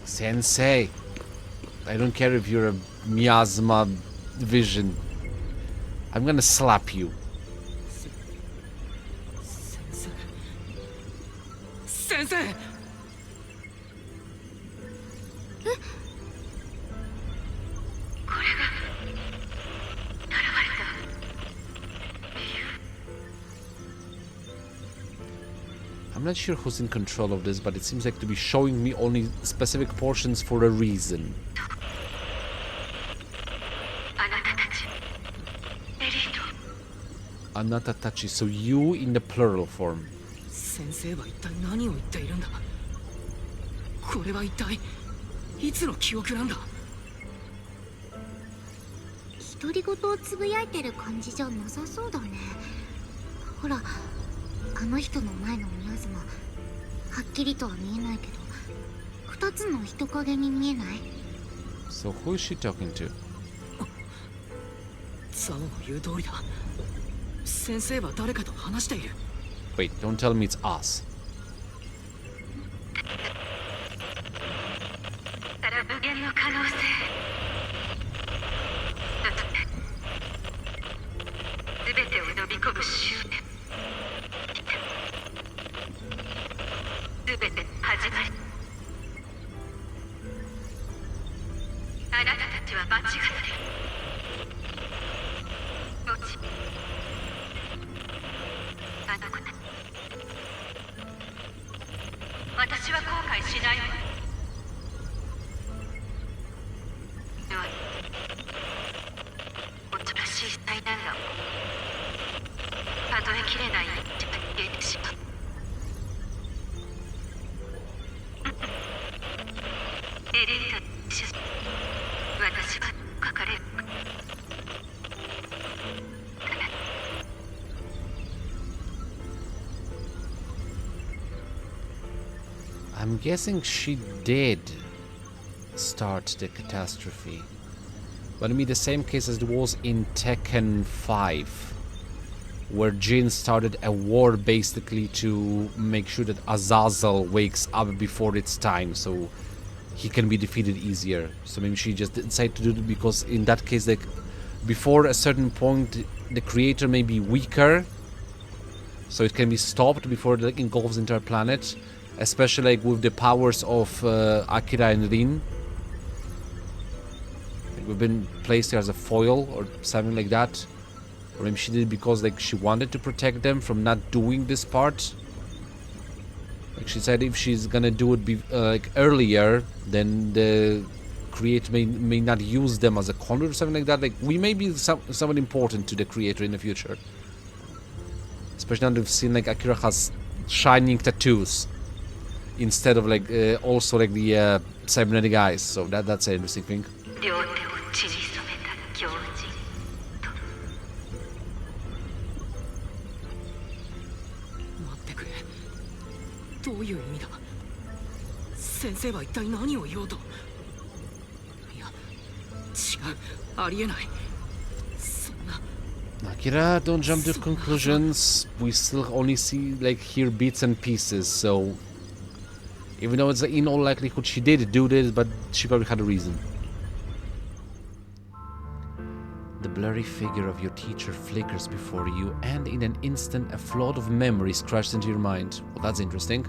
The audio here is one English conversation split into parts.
Sensei, I don't care if you're a miasma vision. I'm gonna slap you. Sensei! I'm not sure who's in control of this, but it seems like to be showing me only specific portions for a reason. Anatatachi, so you in the plural form. 先生は一体何を言っているんだ。これは一体いつの記憶なんだ。独り言をつぶやいてる感じじゃなさそうだね。ほら、あの人の前のミャズマ、はっきりとは見えないけど、二つの人影に見えない？ So who is she talking to? ザオの言う通りだ。先生は誰かと話している。Wait, don't tell me it's us. 無限の可能性。すべてを飲み込む執念。すべて始まり。あなたたちは間違っている。もちあの子たち。私は後悔しないわ。恐ろしい災難が数えきれない命が消えてしまう。エリートの主人、私は書かれる。I'm guessing she did start the catastrophe. But I mean the same case as it was in Tekken 5, where Jin started a war basically to make sure that Azazel wakes up before its time, so he can be defeated easier. So maybe she just decided to do it because in that case, like, before a certain point, the creator may be weaker, so it can be stopped before it like engulfs into our planet, especially like with the powers of Akira and Rin. Like, we've been placed here as a foil or something like that. Or maybe she did it because like she wanted to protect them from not doing this part. Like she said, if she's gonna do it like earlier, then the creator may not use them as a conduit or something like that. Like we may be someone important to the creator in the future. Especially now that we've seen like Akira has shining tattoos instead of like also like the cybernetic eyes. So that's an interesting thing. どういう意味だ。先生は一体何を言おうと。いや、違う、ありえない。そんな。Akira, don't jump to conclusions. We still only see like hear bits and pieces. So even though it's in all likelihood she did do this, but she probably had a reason. The blurry figure of your teacher flickers before you, and in an instant a flood of memories crashes into your mind. Well, that's interesting.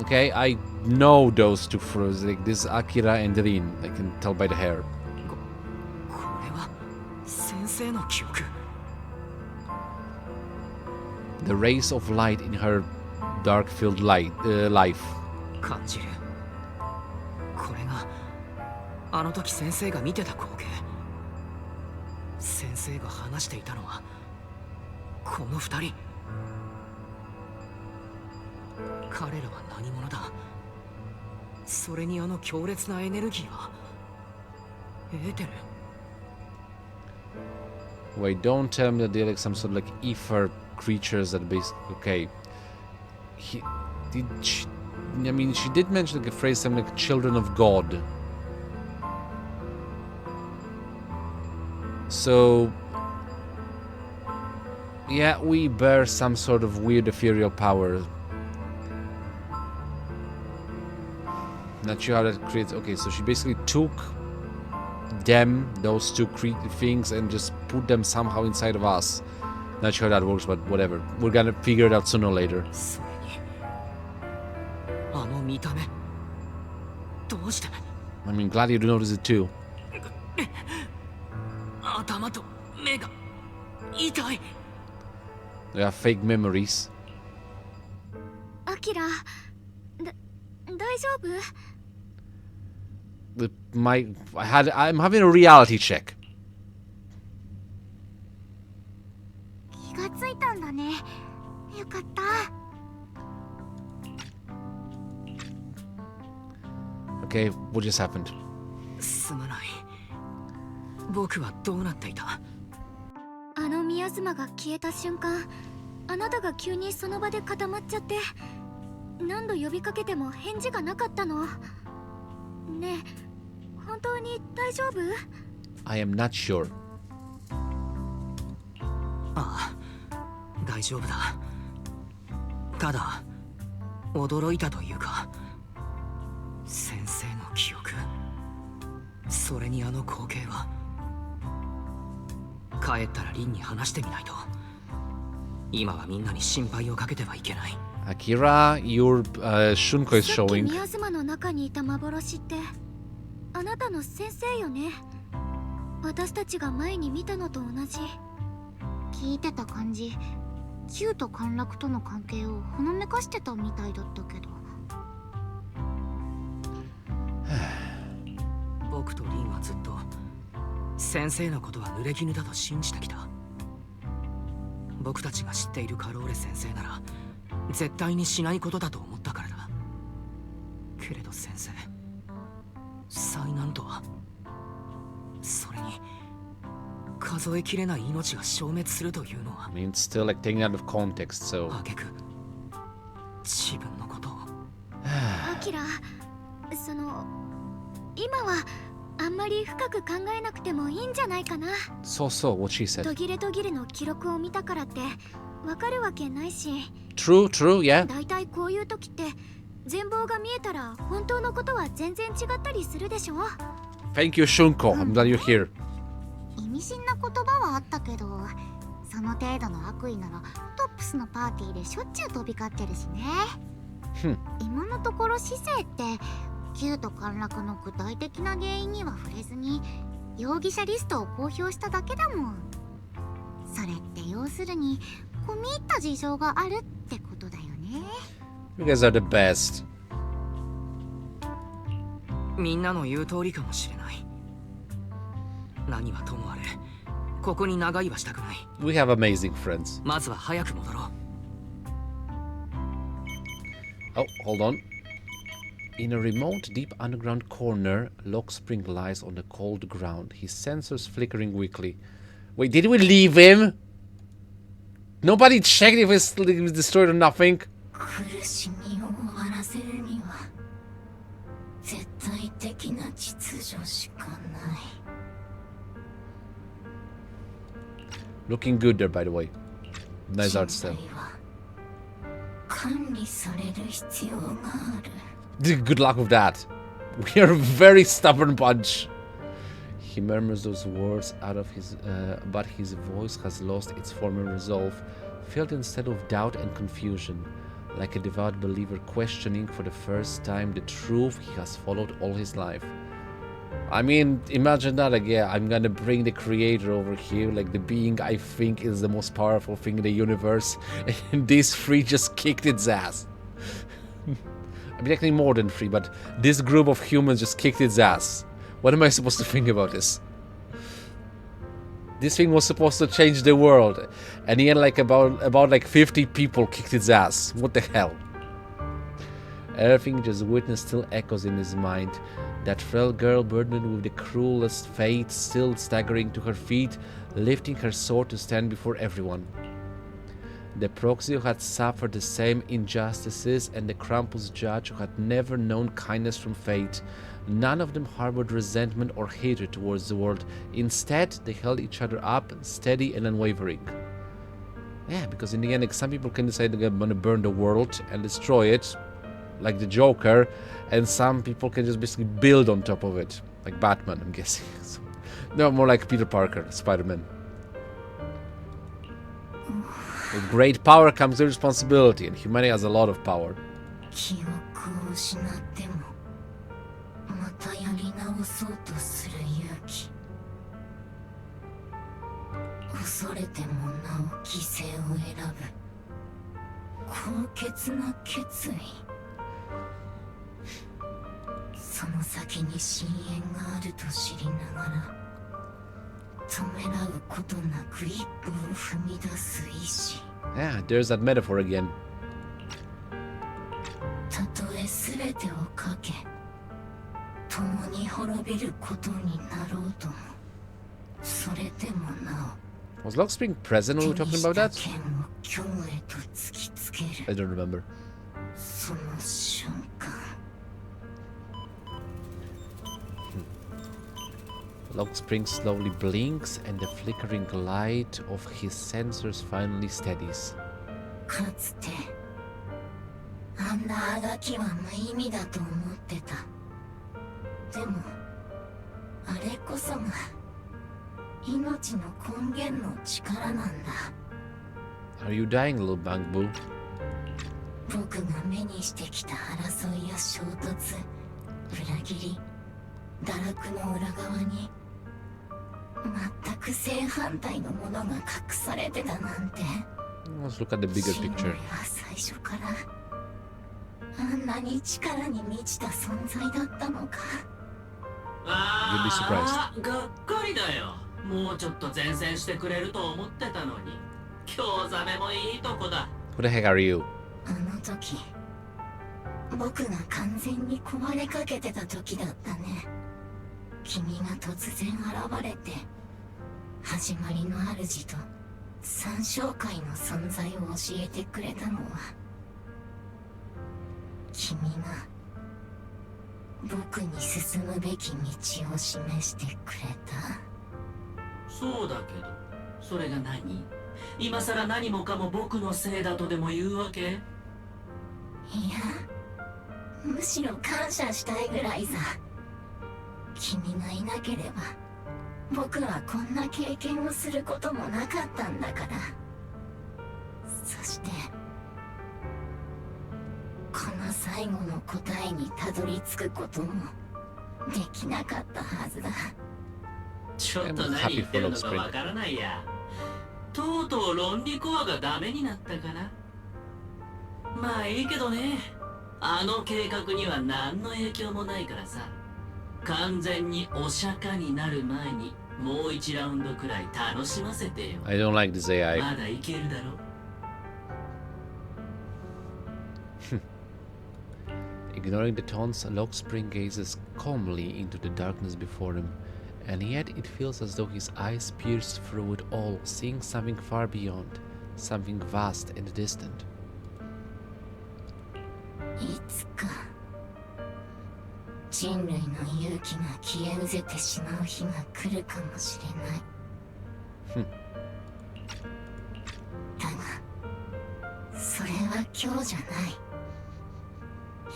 Okay, I know those two frogs, like this Akira and Rin. I can tell by the hair. これは先生の記憶。The rays of light in her dark-filled life. 感じる。これがあの時先生が見てた光景。先生が話していたのはこの二人。彼らは何者だ。それにあの強烈なエネルギーはエーテル。 Wait, don't tell me that they're like some sort of like ether creatures that basically... Okay. I mean, she did mention like a phrase, something like children of God. So... yeah, we bear some sort of weird ethereal power. Not sure how that creates... Okay, so she basically took them, those two things, and just put them somehow inside of us. Not sure how that works, but whatever. We're gonna figure it out sooner or later. それにあの見た目どうして I mean, glad you noticed it too. 頭と目が痛い They are fake memories. アキラ、大丈夫？ I'm having a reality check. 気がついたんだね。よかった。Okay, what just happened? すまない僕はどうなっていたあのミヤズマが消えた瞬間、あなたが急にその場で固まっちゃって、何度呼びかけても返事がなかったの。ねえ、本当に大丈夫？ I am not sure. ああ大丈夫だただ驚いたというか先生の記憶それにあの光景は帰ったらリンに話してみないと今はみんなに心配をかけてはいけない Akira, your Shunko is さっき showing. 宮妻の中にいた幻ってあなたの先生よね。私たちが前に見たのと同じ。聞いてた感じ、Qと陥落との関係をほのめかしてたみたいだったけど。僕とリンはずっと先生のことは濡れ衣だと信じてきた。僕たちが知っているカローレ先生なら絶対にしないことだと思ったからだ。けれど先生、災難とは、それに数えきれない命が消滅するというのは I mean, it's still like taken out of context, so. 挙句自分のことをアキラ、その今はあんまり深く考えなくてもいいんじゃないかな。So, what she said. 途切れ途切れの記録を見たからってわかるわけないし。True, yeah. だいたいこういう時って全貌が見えたら本当のことは全然違ったりするでしょ。 Thank you, Shunko. I'm glad you're here. 意味深な言葉はあったけど、その程度の悪意ならトップスのパーティーでしょっちゅう飛び交ってるしね。今のところ市政ってQと陥落の具体的な原因には触れずに容疑者リストを公表しただけだもん。それって要するに込み入った事情があるってことだよね。 You guys are the best. みんなの言う通りかもしれない。何はともあれここに長居はしたくない。 We have amazing friends. まずは早く戻ろう。 Oh, hold on. In a remote, deep underground corner, Locke Spring lies on the cold ground, his sensors flickering weakly. Wait, did we leave him? Nobody checked if it was destroyed or nothing? 苦しみを終わらせるには絶対的な秩序しかない。 Looking good there, by the way. Nice art style. 管理される必要がある。 Good luck with that. We are a very stubborn bunch. He murmurs those words out of his, but his voice has lost its former resolve, filled instead of doubt and confusion, like a devout believer questioning for the first time the truth he has followed all his life. I mean, imagine that again. I'm gonna bring the creator over here, like the being I think is the most powerful thing in the universe, and these three just kicked its ass. I mean, actually more than three, but this group of humans just kicked its ass. What am I supposed to think about this? This thing was supposed to change the world, and he had like about like 50 people kicked its ass. What the hell? Everything just witnessed still echoes in his mind. That frail girl burdened with the cruelest fate, still staggering to her feet, lifting her sword to stand before everyone. The proxy who had suffered the same injustices, and the Krampus judge who had never known kindness from fate. None of them harbored resentment or hatred towards the world. Instead, they held each other up, steady and unwavering. Yeah, because in the end, like, some people can decide they're gonna burn the world and destroy it. like the Joker, and some people can just basically build on top of it, like Batman, I'm guessing. No, more like Peter Parker, Spider-Man. With great power comes great responsibility, and humanity has a lot of power. 記憶を失ってもまたやり直そうとする勇気恐れてもなお犠牲を選ぶ高潔な決意その先に深淵があると知りながらためらうことなく一歩を踏み出す意志 Yeah, there's that metaphor again. たとえ全てをかけ共に滅びることになろうともそれでもなお Was Lockspring present when we were talking about that? 剣を虚無へと突きつける I don't remember. その瞬間 Lockspring slowly blinks and the flickering light of his sensors finally steadies. かつてあんなあがきは無意味だと思ってたでもあれこそが命の根源の力なんだ Are you dying, little Bangbu? 僕が目にしてきた争いや衝突裏切り堕落の裏側に全く正反対のものが隠されてたなんて Let's look at the bigger 人類 picture. は最初からあんなに力に満ちた存在だったのか You'd be surprised. がっかりだよ。もうちょっと前線してくれると思ってたのに。興ざめもいいとこだ。 Who the heck are you? あの時僕が完全に壊れかけてた時だったね君が突然現れて始まりの主と三小会の存在を教えてくれたのは君が僕に進むべき道を示してくれたそうだけど、それが何？今さら何もかも僕のせいだとでも言うわけ？いやむしろ感謝したいぐらいさ君がいなければ僕はこんな経験をすることもなかったんだからそしてこの最後の答えにたどり着くこともできなかったはずだちょっと何言ってるのかわからないや。とうとう論理コアがダメになったかな。まあいいけどね。あの計画には何の影響もないからさ。完全にお釈迦になる前にもう一ラウンドくらい楽しませてよ。 I don't like this AI. まだいけるだろ。Ignoring the taunts, Lockspring gazes calmly into the darkness before him, and yet it feels as though his eyes pierce through it all, seeing something far beyond, something vast and distant. いつか人類の勇気が消えうぜてしまう日が来るかもしれない。だが、それは今日じゃない。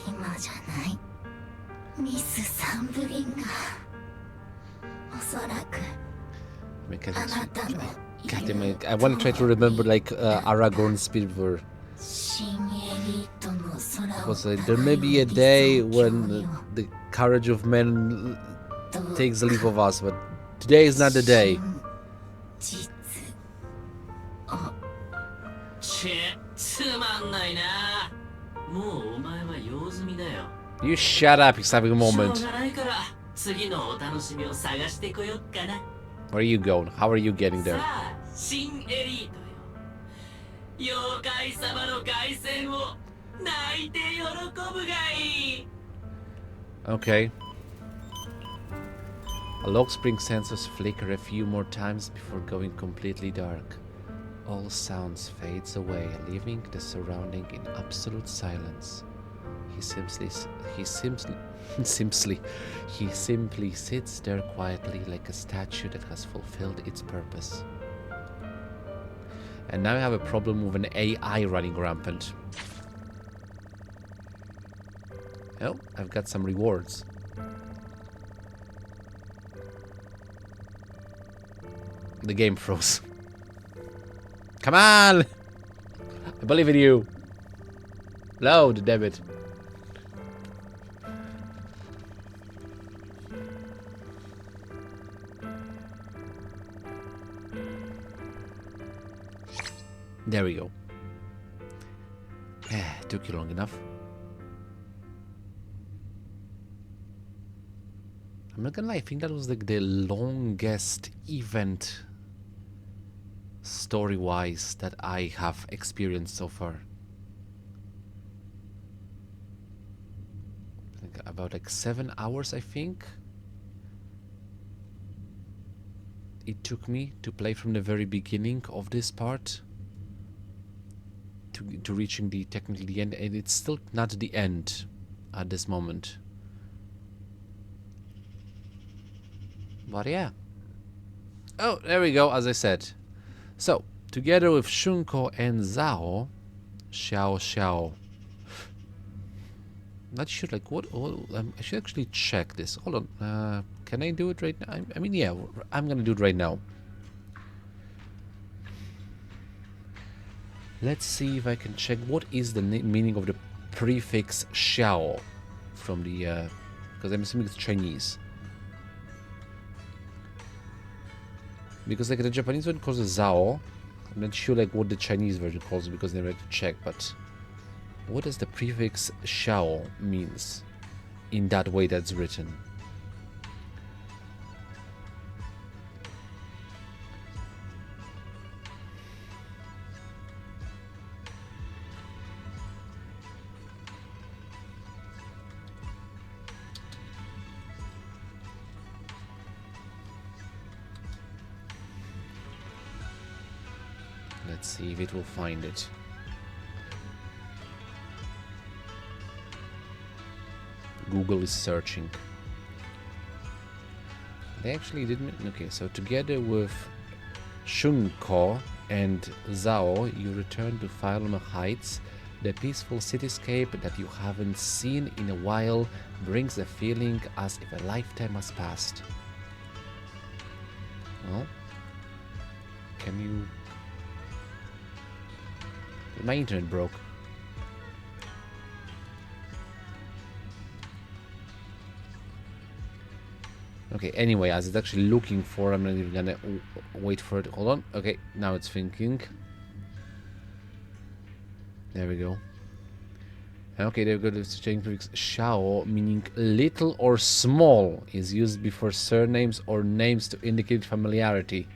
今じゃない。ミス・サンブリンがおそらく あなたの God damn it. I want to try to remember like Aragorn's speed word. 新エリートの空を Was there may be a day when the courage of men takes the leave of us, but today is not the day. 実つまんないな。もうお前は用済みだよ。 You shut up, he's having a しょ moment. うがないから次のお楽しみを探してこよっかな。 Where are you going? How are you getting さ there? あ、新エリートよ。妖怪様の凱旋を泣いて喜ぶがいい。 Okay. Lockspring sensors flicker a few more times before going completely dark. All sounds fades away, leaving the surrounding in absolute silence. He simply sits there quietly like a statue that has fulfilled its purpose. And now I have a problem with an AI running rampant. Oh, I've got some rewards. The game froze. Come on! I believe in you. Load, damn it. There we go. Took you long enough. I'm not gonna lie, I think that was like the longest event story-wise that I have experienced so far. Like about like 7 hours, I think. It took me to play from the very beginning of this part to reaching technically the end, and it's still not the end at this moment. But yeah. Oh, there we go, as I said. So, together with Shunko and Zao, Xiao. Not sure, like, what I should actually check this. Hold on, can I do it right now? I mean, yeah, I'm gonna do it right now. Let's see if I can check what is the meaning of the prefix Xiao from the, because I'm assuming it's Chinese. Because like the Japanese one calls it Zao. I'm not sure like what the Chinese version calls it because they never had to check, but what does the prefix Xiao means in that way that's written? Let's see if it will find it. Google is searching. They actually didn't. Okay, so together with Shunko and Zao, you return to Firelma Heights. The peaceful cityscape that you haven't seen in a while brings a feeling as if a lifetime has passed. Well, can you... My internet broke. Okay, anyway, as it's actually looking for, I'm not even gonna wait for it. Hold on. Okay, now it's thinking. There we go. Okay, there we go. This change prefix Shao, meaning little or small, is used before surnames or names to indicate familiarity.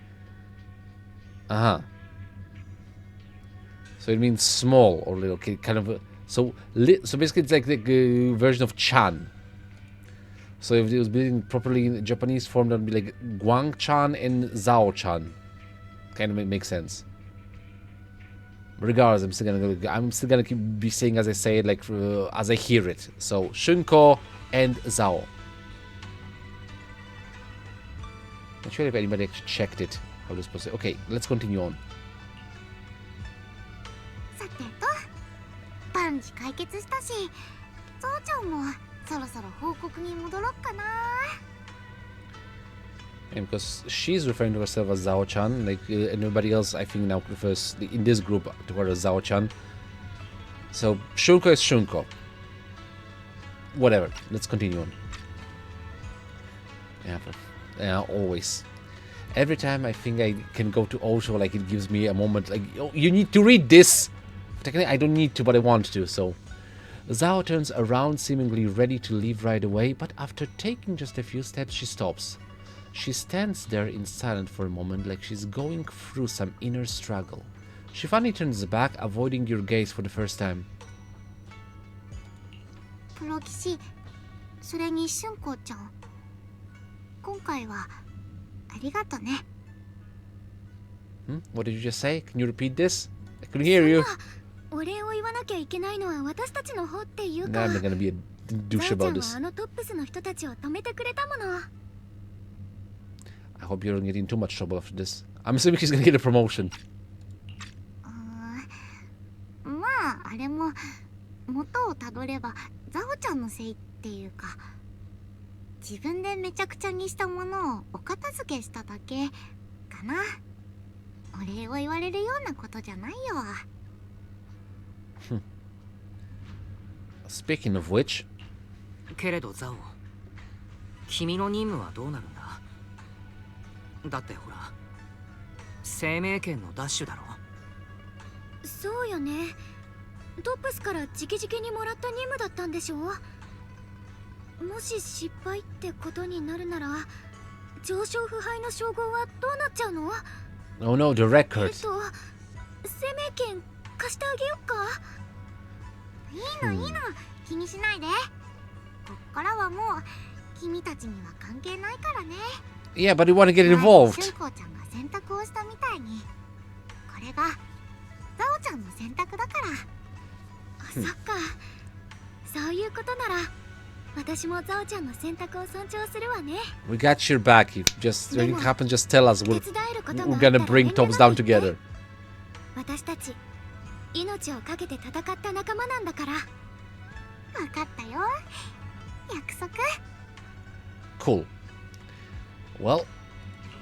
Uh-huh. So it means small or little, okay, kind of. So basically, it's like the version of Chan. So if it was written properly in Japanese form, that would be like Guang-chan and Zhao-chan. Kind of makes sense. Regardless, I'm still gonna be saying as I say it, like as I hear it. So Shunko and Zao. Not sure if anybody actually checked it. How this supposed to. Okay, let's continue on. さてと、万事解決したし、ゾウちゃんもそろそろ報告に戻ろっかな。 And because she's referring to herself as Zhao-chan, like everybody else, I think now refers in this group to her as Zhao-chan. So Shunko is Shunko. Whatever. Let's continue on. Yeah, always. Every time I think I can go to Osho, like it gives me a moment, like, oh, you need to read this. Technically, I don't need to, but I want to. So Zhao turns around, seemingly ready to leave right away, but after taking just a few steps, she stops. She stands there in silence for a moment, like she's going through some inner struggle. She finally turns back, avoiding your gaze for the first time. プロ騎士、それにシュンコちゃん。今回はありがとね。What did you just say? Can you repeat this? I couldn't hear you. お礼を言わなきゃいけないのは私たちの方っていうか。 Nah, I'm not gonna be a douche about this. あのトップスの人たちを止めてくれたもの。 I hope you don't get in too much trouble after this. I'm assuming he's gonna get a promotion. まああれも元をたどればザオちゃんのせいっていうか、自分でめちゃくちゃにしたものをお片付けしただけかな。お礼を言われるようなことじゃないよ。Speaking of which, けれどザオ、君の任務はどうなるんだ？だってほら、生命権の奪取だろ。そうよね。トップスから直々にもらった任務だったんでしょ。もし失敗ってことになるなら、上昇腐敗の称号はどうなっちゃうの？ oh no, the record. 生命権貸してあげよっか。いいのいいの、気にしないで。こっからはもう君たちには関係ないからね。Yeah, but you want to get 春 involved. 子ちゃんが選択をしたみたいに、これがザオちゃんの選択だから。そっか、そういうことなら私もザオちゃんの選択を尊重するわね。 We got your back. If just anything happens, just tell us. 手伝えることがあ We're ったら gonna bring tops down together. 私たち命をかけて戦った仲間なんだから。分かったよ、約束。 Cool. Well,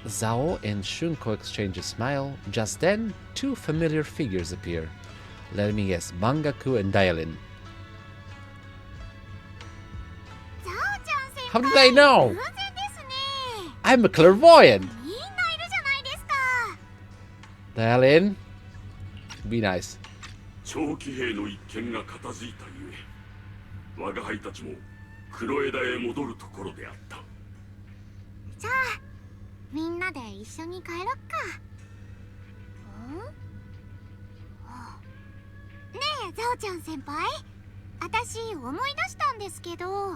Zhao and Shunko exchange a smile. Just then, two familiar figures appear. Let me guess, Bangaku and Dialin. ザオちゃん先 How 輩、 did I know? 偶然ですね。 I'm a clairvoyant. みんないるじゃないですか。 Dialin, be nice. 長騎兵の一件が片付いたゆえ、我が輩たちも黒枝へ戻るところであった。じゃあみんなで一緒に帰ろっか。ねえザオちゃん先輩、私思い出したんですけど、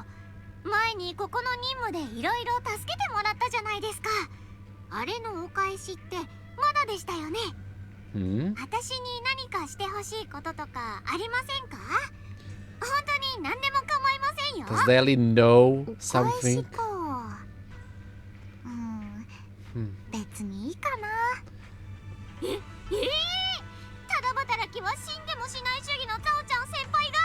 前にここの任務でいろいろ助けてもらったじゃないですか。あれのお返しってまだでしたよね。 Hmm? 私に何かしてほしいこととかありませんか？本当に何でも構いませんよ。 Does Dialin know お返し something? か。別にいいかな。ただ働きは死んでもしない主義のザオちゃん先輩が、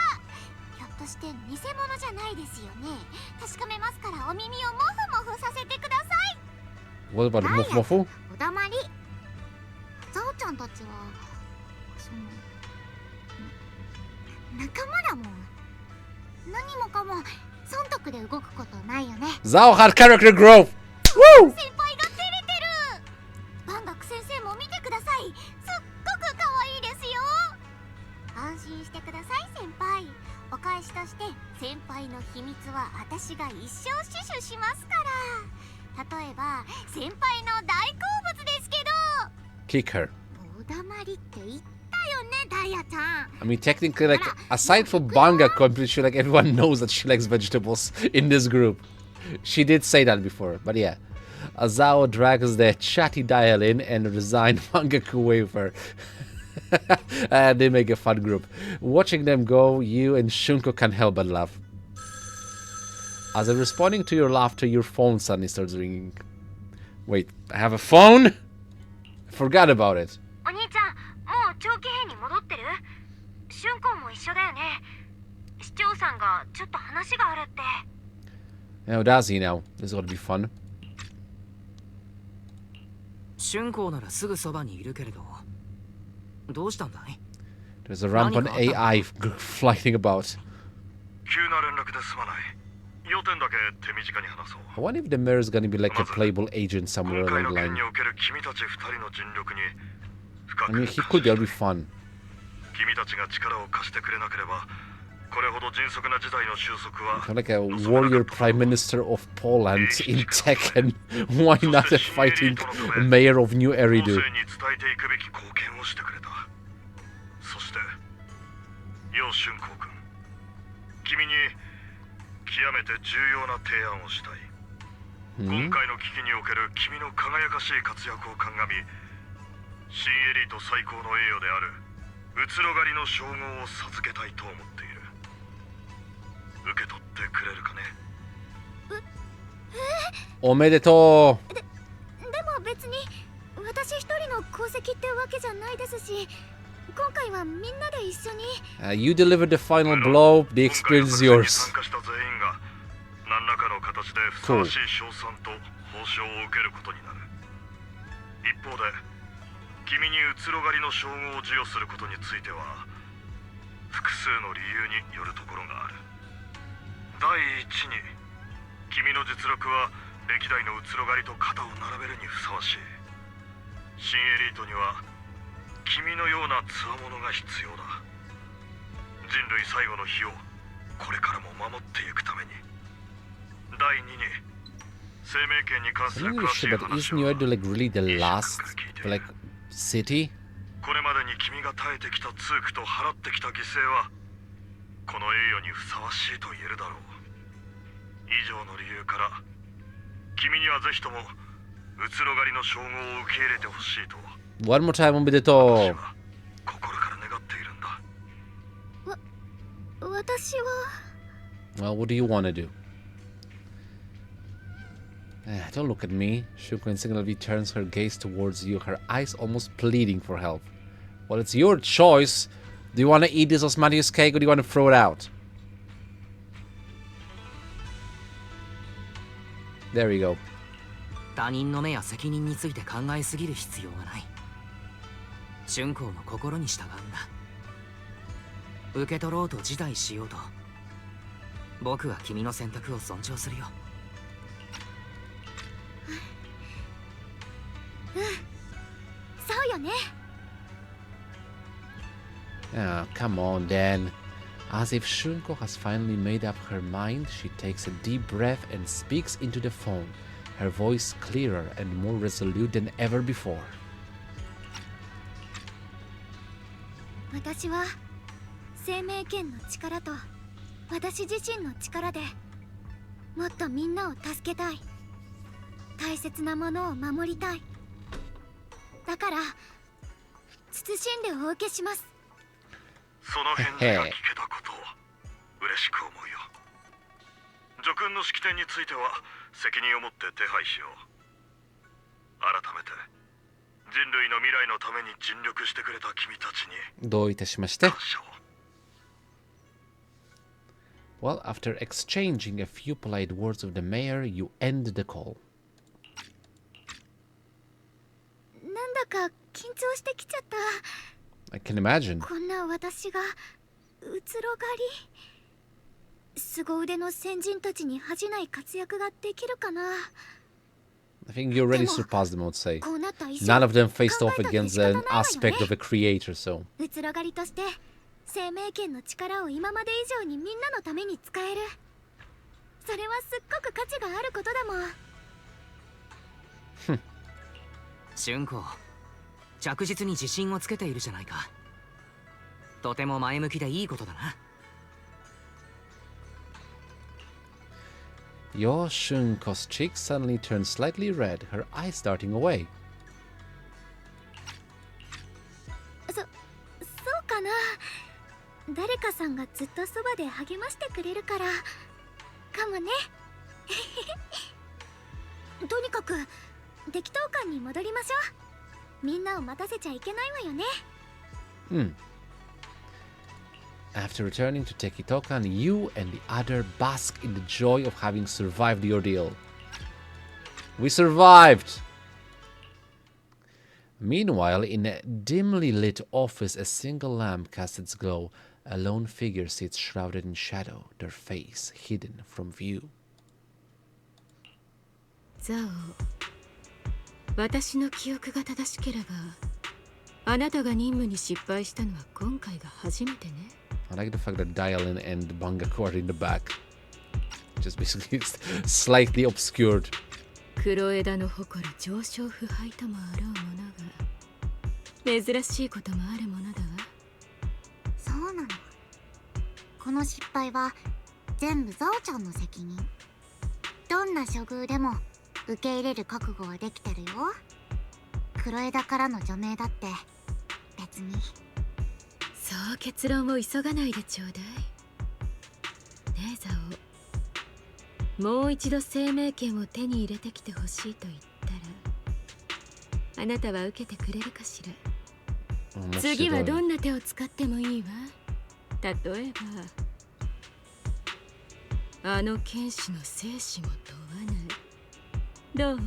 ひょっとして偽物じゃないですよね。確かめますからお耳をモフモフさせてください。 What about the Mofu? おだまり。ザオちゃんたちはその仲間だもん。何もかも損得で動くことないよね。 Zhao had character growth! Woo! 先輩が照れてる。万学先生も見てください。すっごく可愛いですよ。安心してください先輩。お返しとして先輩の秘密は私が一生死守しますから。例えば先輩の大好物ですけど。 Kick her. おだまりって言ったよね、ダイヤちゃん。 I mean, technically, like, aside from Bangaku, I'm pretty sure like everyone knows that she likes vegetables in this group. She did say that before, but yeah. Zhao drags the chatty dial in and resigned Bangaku away with her. And they make a fun group. Watching them go, you and Shunko can't help but laugh. As I'm responding to your laughter, your phone suddenly starts ringing. Wait, I have a phone? I forgot about it. お兄ちゃん、もう長期兵に戻ってる？春光も一緒だよね。市長さんがちょっと話があるって。 How does he now? This is gonna be fun. 春光ならすぐそばにいるけれど、どうしたんだい？ There's a rampant AI flying about. 急な連絡ですまない。要点だけ手短に話そう。 I wonder if the mayor is gonna be like a playable agent somewhere 今回 along の the 件 line. における君たち二人の尽力に深 I く mean, he could, that'll be fun. 君たちが力を貸してくれなければ、これほど迅速な事態の収束は Kind of like a warrior prime minister of Poland in Tekken. Why not a fighting mayor of New 後 Eridu? 世に伝えていくべき貢献をしてくれた。そして、楊春光君、君に極めて重要な提案をしたい。今 Hmm? 回の危機における君の輝かしい活躍を鑑み、新エリート最高の栄誉であるうつろ狩りの称号を授けたいと思っている。受け取ってくれるかね。Omedetou! でも別に私一人の功績ってわけじゃないですし、今回はみんなで一緒に。You delivered the final blow. The experience is yours. 参加した全員が何らかの形でふさわしい賞賛と報奨を受けることになる。一方で君に移ろがりの称号を授与することについては複数の理由によるところがある。第一に君の実力は歴代の移ろがりと肩を並べるにふさわしい。新エリートには君のような強者が必要だ。人類最後の日をこれからも守っていくために。第二に生命権に関する I'm 詳 not しい sure, but 話 isn't は New like really the last like city? これまでに君が耐えてきた痛苦と払ってきた犠牲はこの栄誉にふさわしいと言えるだろう。以上の理由から君にはぜひとも移ろがりの称号を受け入れてほしいと One more time, おめでと私う。は心から願っているんだ。私は Well, what do you want to do? Don't look at me. Shuko instinctively turns her gaze towards you, her eyes almost pleading for help. Well, it's your choice. Do you want to eat this Osmanius cake or do you want to throw it out? There we go. 他人の目や責任について考えすぎる必要がない。春光の心に従うんだ。受け取ろうと辞退しようと僕は君の選択を尊重するよ。そうよね。Oh, come on then. As if Shunko has finally made up her mind, she takes a deep breath and speaks into the phone, her voice clearer and more resolute than ever before. 私は生命権の力と私自身の力でもっとみんなを助けたい。大切なものを守りたい。だから慎んでお受けします。その返事が聞けたことを嬉しく思うよ。叙勲の式典については責任を持って手配しよう。改めて人類の未来のために尽力してくれた君たちにどういたしまして。感謝を。Well, after exchanging a few polite words with the mayor, you end the call. なんだか緊張してきちゃった。I can imagine. こんな私がうつろがり凄腕の先人たちに恥じない活躍ができるかな。 I think you already surpassed them, I would say. こうなった以上 None of them faced 考 off えたって against 仕方 an ないわよね。 aspect of a creator, so. うつろがりとして生命権の力を今まで以上にみんなのために使える。それはすっごく価値があることだもん。春光、着実に自信をつけているじゃないか。とても前向きでいいことだな。Your Shunko's cheeks suddenly turned slightly red, her eyes darting away. そうかな。誰かさんがずっとそばで励ましてくれるからかもね。とにかく適当感に戻りましょう。みんなを待たせちゃいけないわよね。After returning to Tekitokan, you and the other bask in the joy of having survived the ordeal. We survived! Meanwhile, in a dimly lit office, a single lamp casts its glow. A lone figure sits shrouded in shadow, their face hidden from view. ザオ、私の記憶が正しければ、あなたが任務に失敗したのは今回が初めてね。I like the fact that Dialin and Bangaku are in the back. Just basically slightly obscured. 黒枝の誇る上昇腐敗ともあろうものが、珍しいこともあるものだわ。そうなの。この失敗は全部ザオちゃんの責任。どんな処遇でも受け入れる覚悟はできてるよ。黒枝からの除名だって別に。そう結論を急がないでちょうだい。ねえザオ、もう一度生命権を手に入れてきてほしいと言ったら、あなたは受けてくれるかしら。次はどんな手を使ってもいいわ。例えばあの剣士の生死も問わない。どう？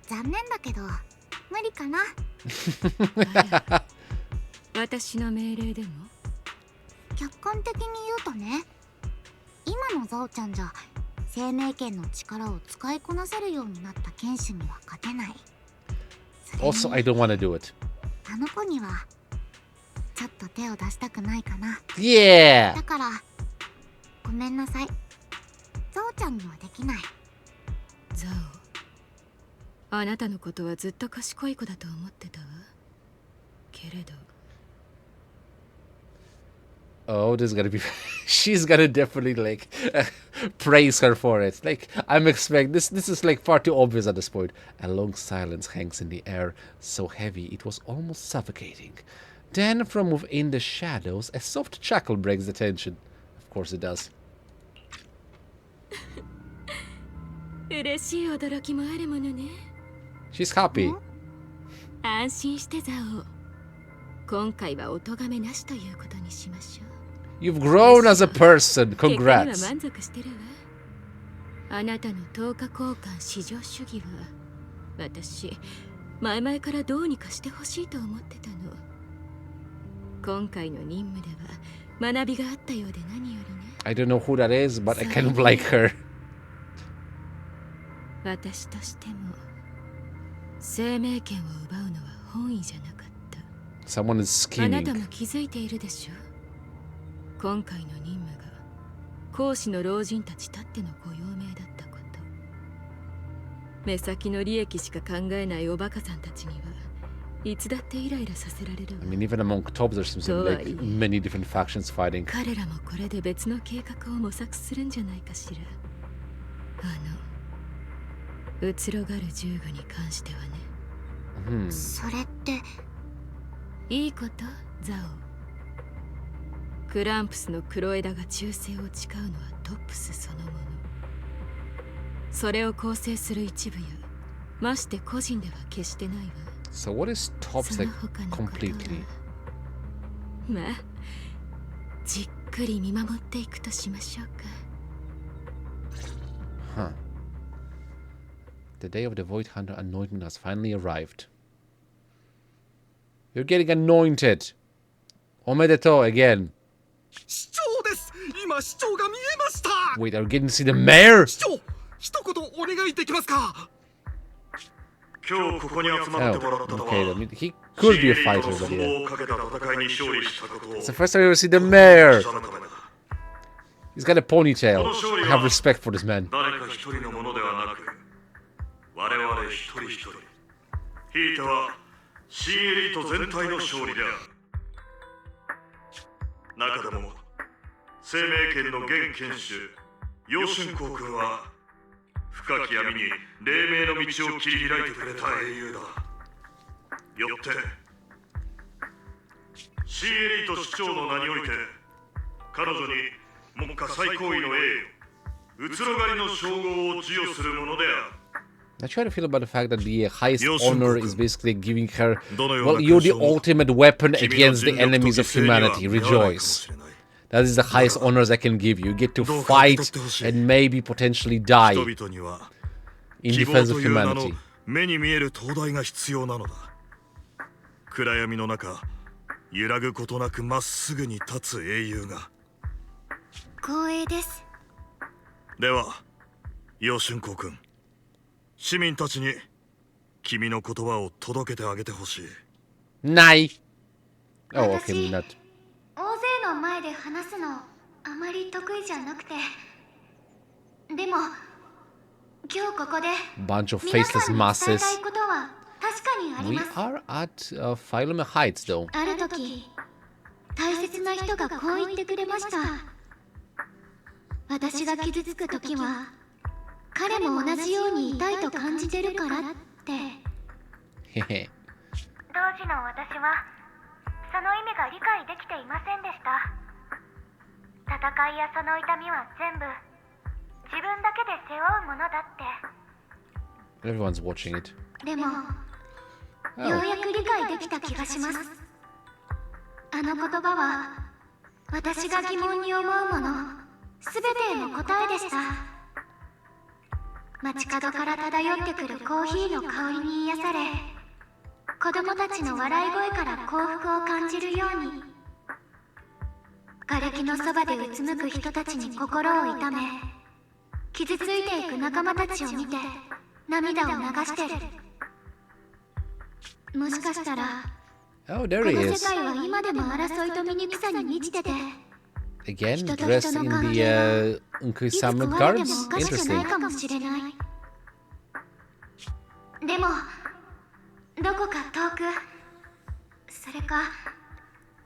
残念だけど無理かな。私の命令でも？客観的に言うとね、今のザオちゃんじゃ生命剣の力を使いこなせるようになった剣士には勝てない。Also, I don't want to do it. あの子にはちょっと手を出したくないかな。Yeah! だからごめんなさい、ザオちゃんにはできない。ザオ、あなたのことはずっと賢い子だと思ってたわ。けれど。Oh, this is gonna be... She's gonna definitely, like, praise her for it. Like, I'm expecting... This is, like, far too obvious at this point. A long silence hangs in the air, so heavy it was almost suffocating. Then, from within the shadows, a soft chuckle breaks the tension. Of course it does. 嬉しい驚きもあるものね。She's happy. 安心してザオ。今回はお咎めなしということにしましょう。You've grown as a person. 結果には Congrats. 満足してるわ。あなたの10日交換至上主義は私前々からどうにかしてほしいと思ってたの。今回の任務では学びがあったようで何よりね。I don't know who that is, but I kind of like her. 私としても生命権を奪うのは本意じゃなかった。 Someone is あなた scheming. も気づいているでしょ。今回の任務が講師の老人たちたってのご用命だったこと。目先の利益しか考えないおバカさんたちにはいつだってイライラさせられるわ。 I mean, even among Tobs, there seems to be like many different factions fighting. 彼らもこれで別の計画を模索するんじゃないかしら。移ろがる銃具に関してはね。それっていいこと、ザオ。クランプスの黒枝が忠誠を誓うのはトップスそのもの。それを構成する一部やまして個人では決してないわ。 So what is Tobs そ like の他のことは completely? まあじっくり見守っていくとしましょうか。 Huh. The day of the Void Hunter anointment has finally arrived. You're getting anointed. Omedetou again. 市長です。今市長が見えました。 Wait, are we getting to see the mayor? 市長、一言お願いできますか。今日ここに集まってもらったのは Okay, I mean, he could be a fighter, but 相 yeah. 撲をかけた戦いに勝利したことを It's the first time I ever see the mayor. そのためだ。 He's got a ponytail. I have respect for this man. 誰か一人のものではなく、我々一人一人、ひいては新エリート全体の勝利である。中でも生命権の現剣手楊春光君は深き闇に黎明の道を切り開いてくれた英雄だ。よって新エリート市長の名において彼女に目下最高位の栄誉移ろがりの称号を授与するものである。 I try to feel about the fact that the highest honor is basically giving her, どのような well, you're the 勲章も ultimate weapon 君の against the 尽力と enemies 犠 of 牲には humanity. 見合わないかも Rejoice. しれない。 That is the highest honors I can give you. You get to どうか受け取 fight ってほしい。 and maybe potentially die 人々には in 希望 defense と of いう名の humanity. 目に見える灯台が必要なのだ。暗闇の中揺らぐことなくまっすぐに立つ英雄が。光栄です。では楊春光君、市民たちに君の言葉を届けてあげてほしい。 Nai. Oh, okay, not. 大勢の前で話すのあまり得意じゃなくて、でも今日ここで Bunch of 皆 faceless さんに伝え masses. たいことは確かにあり We ます。 are at Philome Heights, though. ある時大切な人がこう言ってくれました。私が傷つく時は彼も同じように痛いと感じてるからって。 Hehe. 当時の私はその意味が理解できていませんでした。戦いやその痛みは全部自分だけで背負うものだって。 Everyone's watching it. でもようやく理解できた気がします。あの言葉は私が疑問に思うもの全てへの答えでした。街角から漂ってくるコーヒーの香りに癒され、子供たちの笑い声から幸福を感じるように、瓦礫のそばでうつむく人たちに心を痛め、傷ついていく仲間たちを見て涙を流してる。もしかしたら Oh, there こ he の is. 世界は今でも争いと醜さに満ちてて、 Again, dressed in the いつ Uncle 壊れて garbs. もおかしくない Interesting. かもしれない。でもどこか遠く、それか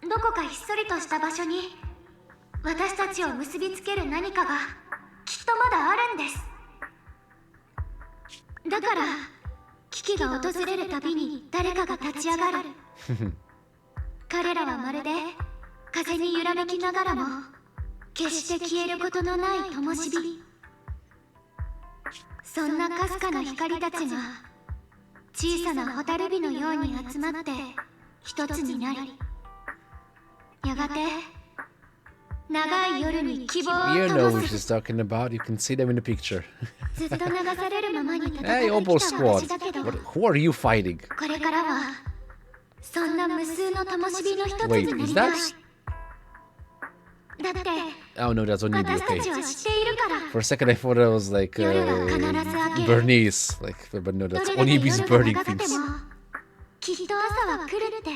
どこかひっそりとした場所に私たちを結びつける何かがきっとまだあるんです。だから危機が訪れるたびに誰かが立ち上がる。彼らはまるで風に揺らめきながらも決して消えることのない灯火。そんなかすかな光たちが小さな蛍火のように集まって一つになり、やがて長い夜に希望を You know 灯 who す。 she's talking about. You can see them in the picture. ずっと流されるままに戦 Hey, って Opal きた Squad. 私だけど、 Who are you fighting? これからはそんな無数の灯火の一つ Wait, にな is りたい。 that? だって Oh no, that's only 私 okay. たちは知っているから。 For a second, I thought it was like Bernice. Like, but no, ど that's れだけ Onibi's 夜が burning 長かって things. もきっと朝は来るって。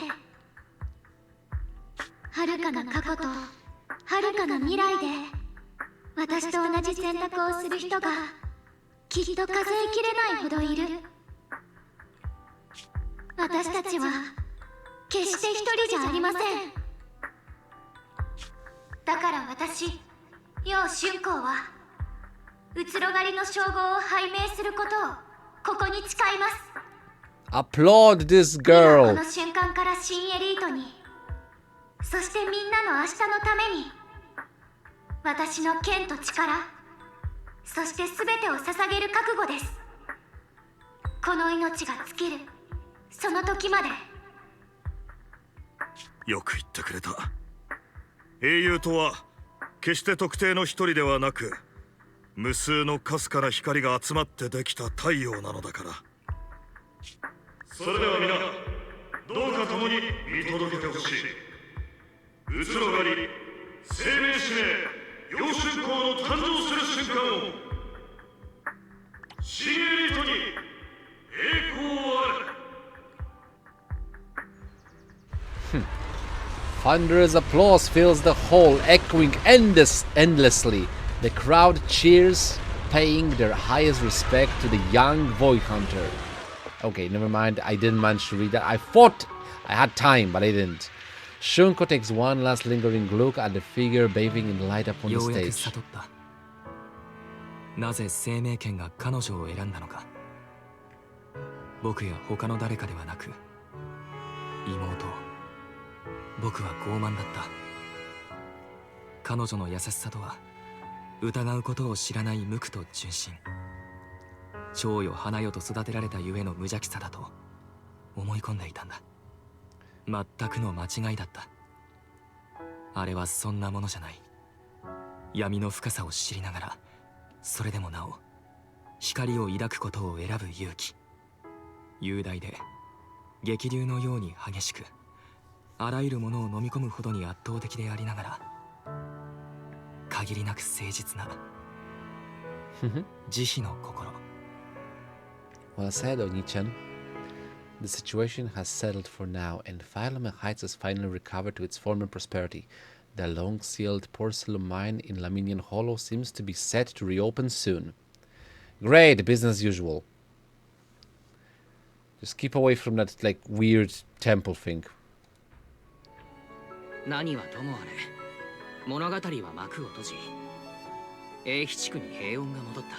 遥かな過去と遥かな未来で私と同じ選択をする人がきっと数えきれないほどいる。私たちは決して一人じゃありません。だから私、楊春光はうつろ狩りの称号を拝命することをここに誓います。 Applaud this こ girl. の瞬間から新エリートに、そしてみんなの明日のために、私の剣と力、そして全てを捧げる覚悟です。この命が尽きるその時まで。よく言ってくれた。英雄とは決して特定の一人ではなく、無数のかすかな光が集まってできた太陽なのだから。それでは皆、どうか共に見届けてほしい。うつろ狩り生命使命楊春光の誕生する瞬間を、新エリートに栄光あれ。Thunderous applause fills the hall, echoing endlessly. The crowd cheers, paying their highest respect to the young boy hunter. Okay, never mind. I didn't manage to read that. I thought I had time, but I didn't. Shunko takes one last lingering look at the figure bathing in light upon the ようやく stage. 悟った。なぜ生命権が彼女を選んだのか。僕や他の誰かではなく、妹。僕は傲慢だった。彼女の優しさとは、疑うことを知らない無垢と純真。蝶よ花よと育てられたゆえの無邪気さだと思い込んでいたんだ。全くの間違いだった。あれはそんなものじゃない。闇の深さを知りながら、それでもなお光を抱くことを選ぶ勇気。雄大で激流のように激しく、あらゆるものを飲み込むほどに圧倒的でありながら、限りなく誠実な慈悲の心。 Well said, Oni-chan. The situation has settled for now, and Philomel Heights has finally recovered to its former prosperity. The long-sealed porcelain mine in Laminian Hollow seems to be set to reopen soon. Great, business as usual. Just keep away from that, like, weird temple thing. 何はともあれ、物語は幕を閉じ、英飛地区に平穏が戻った。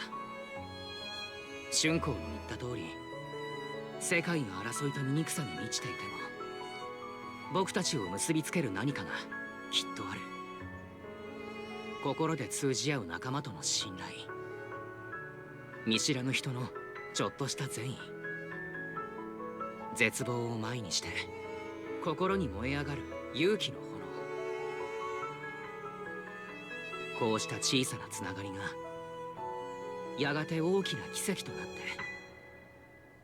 春光の言った通り、世界が争いと醜さに満ちていても、僕たちを結びつける何かがきっとある。心で通じ合う仲間との信頼、見知らぬ人のちょっとした善意。絶望を前にして心に燃え上がる勇気の炎。こうした小さなつながりがやがて大きな奇跡となって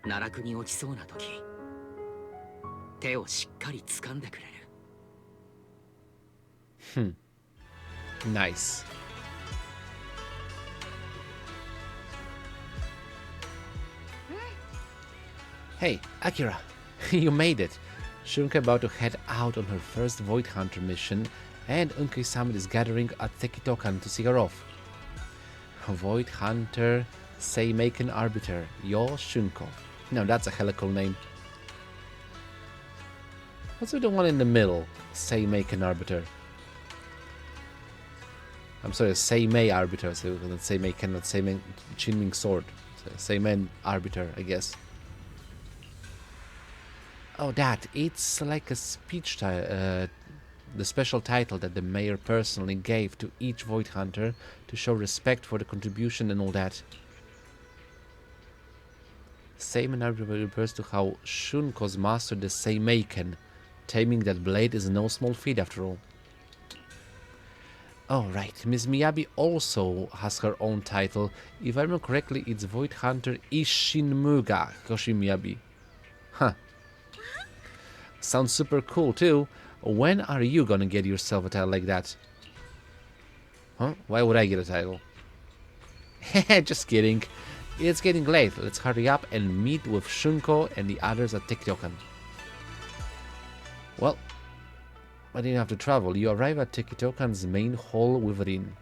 奈落に落ちそうな時手をしっかり掴んでくれる。Nice. Hey, Akira, you made it. Shunka about to head out on her first Void Hunter mission, and Unkei-sama is gathering at Tekitokan to see her off. Void Hunter, Seimaken Arbiter, Yo Shunko. Now that's a hella cool name. What's with the one in the middle? Seimaken Arbiter. I'm sorry, Seimei Arbiter, so Seimaken, not Seimei Chinming Sword. So Seimen Arbiter, I guess. Oh, that. It's like a speech, the special title that the mayor personally gave to each Void Hunter to show respect for the contribution and all that. Seimen Arbiter refers to how Shunko's mastered the Seimeiken. Taming that blade is no small feat after all. Oh, right. Miss Miyabi also has her own title. If I remember correctly, it's Void Hunter Ishinmuga Koshi Miyabi. Huh. Sounds super cool too. When are you gonna get yourself a title like that? Huh? Why would I get a title? Just kidding. It's getting late. Let's hurry up and meet with Shunko and the others at Tekitokan. Well, I didn't have to travel. You arrive at Tekitokan's main hall with Rin.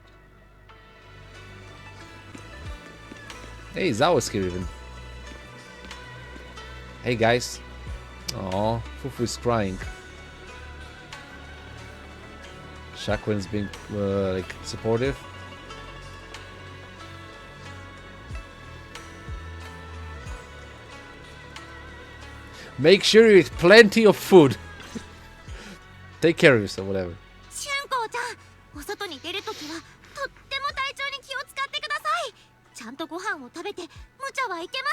Hey, Zao's here even. Hey guys. Aw, Fufu is crying. Shakuren's being like supportive. Make sure you eat plenty of food. Take care of yourself, whatever. 春光ちゃん、お外に出るときはとっても体調に気を使ってください。ちゃんとご飯を食べて無茶はいけま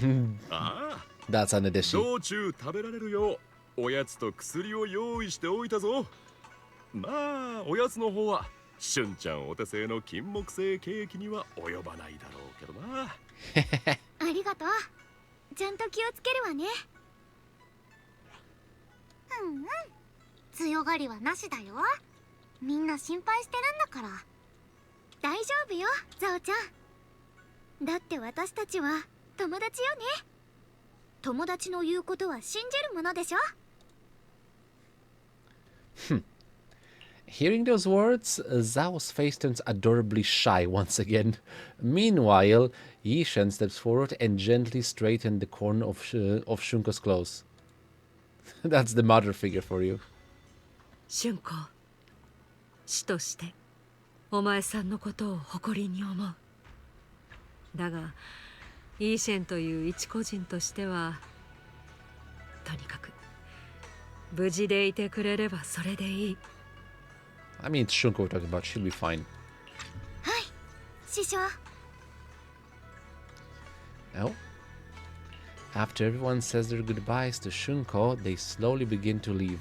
せんよ。ああ。That's an addition. 道中食べられるようおやつと薬を用意しておいたぞ。まあおやつの方はしゅんちゃんお手製の金木犀ケーキには及ばないだろうけどな。ありがとう。ちゃんと気をつけるわね。うんうん。強がりはなしだよ。みんな心配してるんだから。大丈夫よ、ザオちゃん。だって私たちは友達よね。友達の言うことは信じるものでしょ。Hearing those words, Zao's face turns adorably shy once again. Meanwhile, Yishan steps forward and gently straightens the corner of Shunko's clothes. That's the mother figure for you. 春子、師としてお前さんのことを誇りに思う。だが、イーシェンという一個人としては、とにかく無事でいてくれればそれでいい。I mean, it's Shunko we're talking about. She'll be fine. はい、師匠。Oh? After everyone says their goodbyes to Shunko, they slowly begin to leave.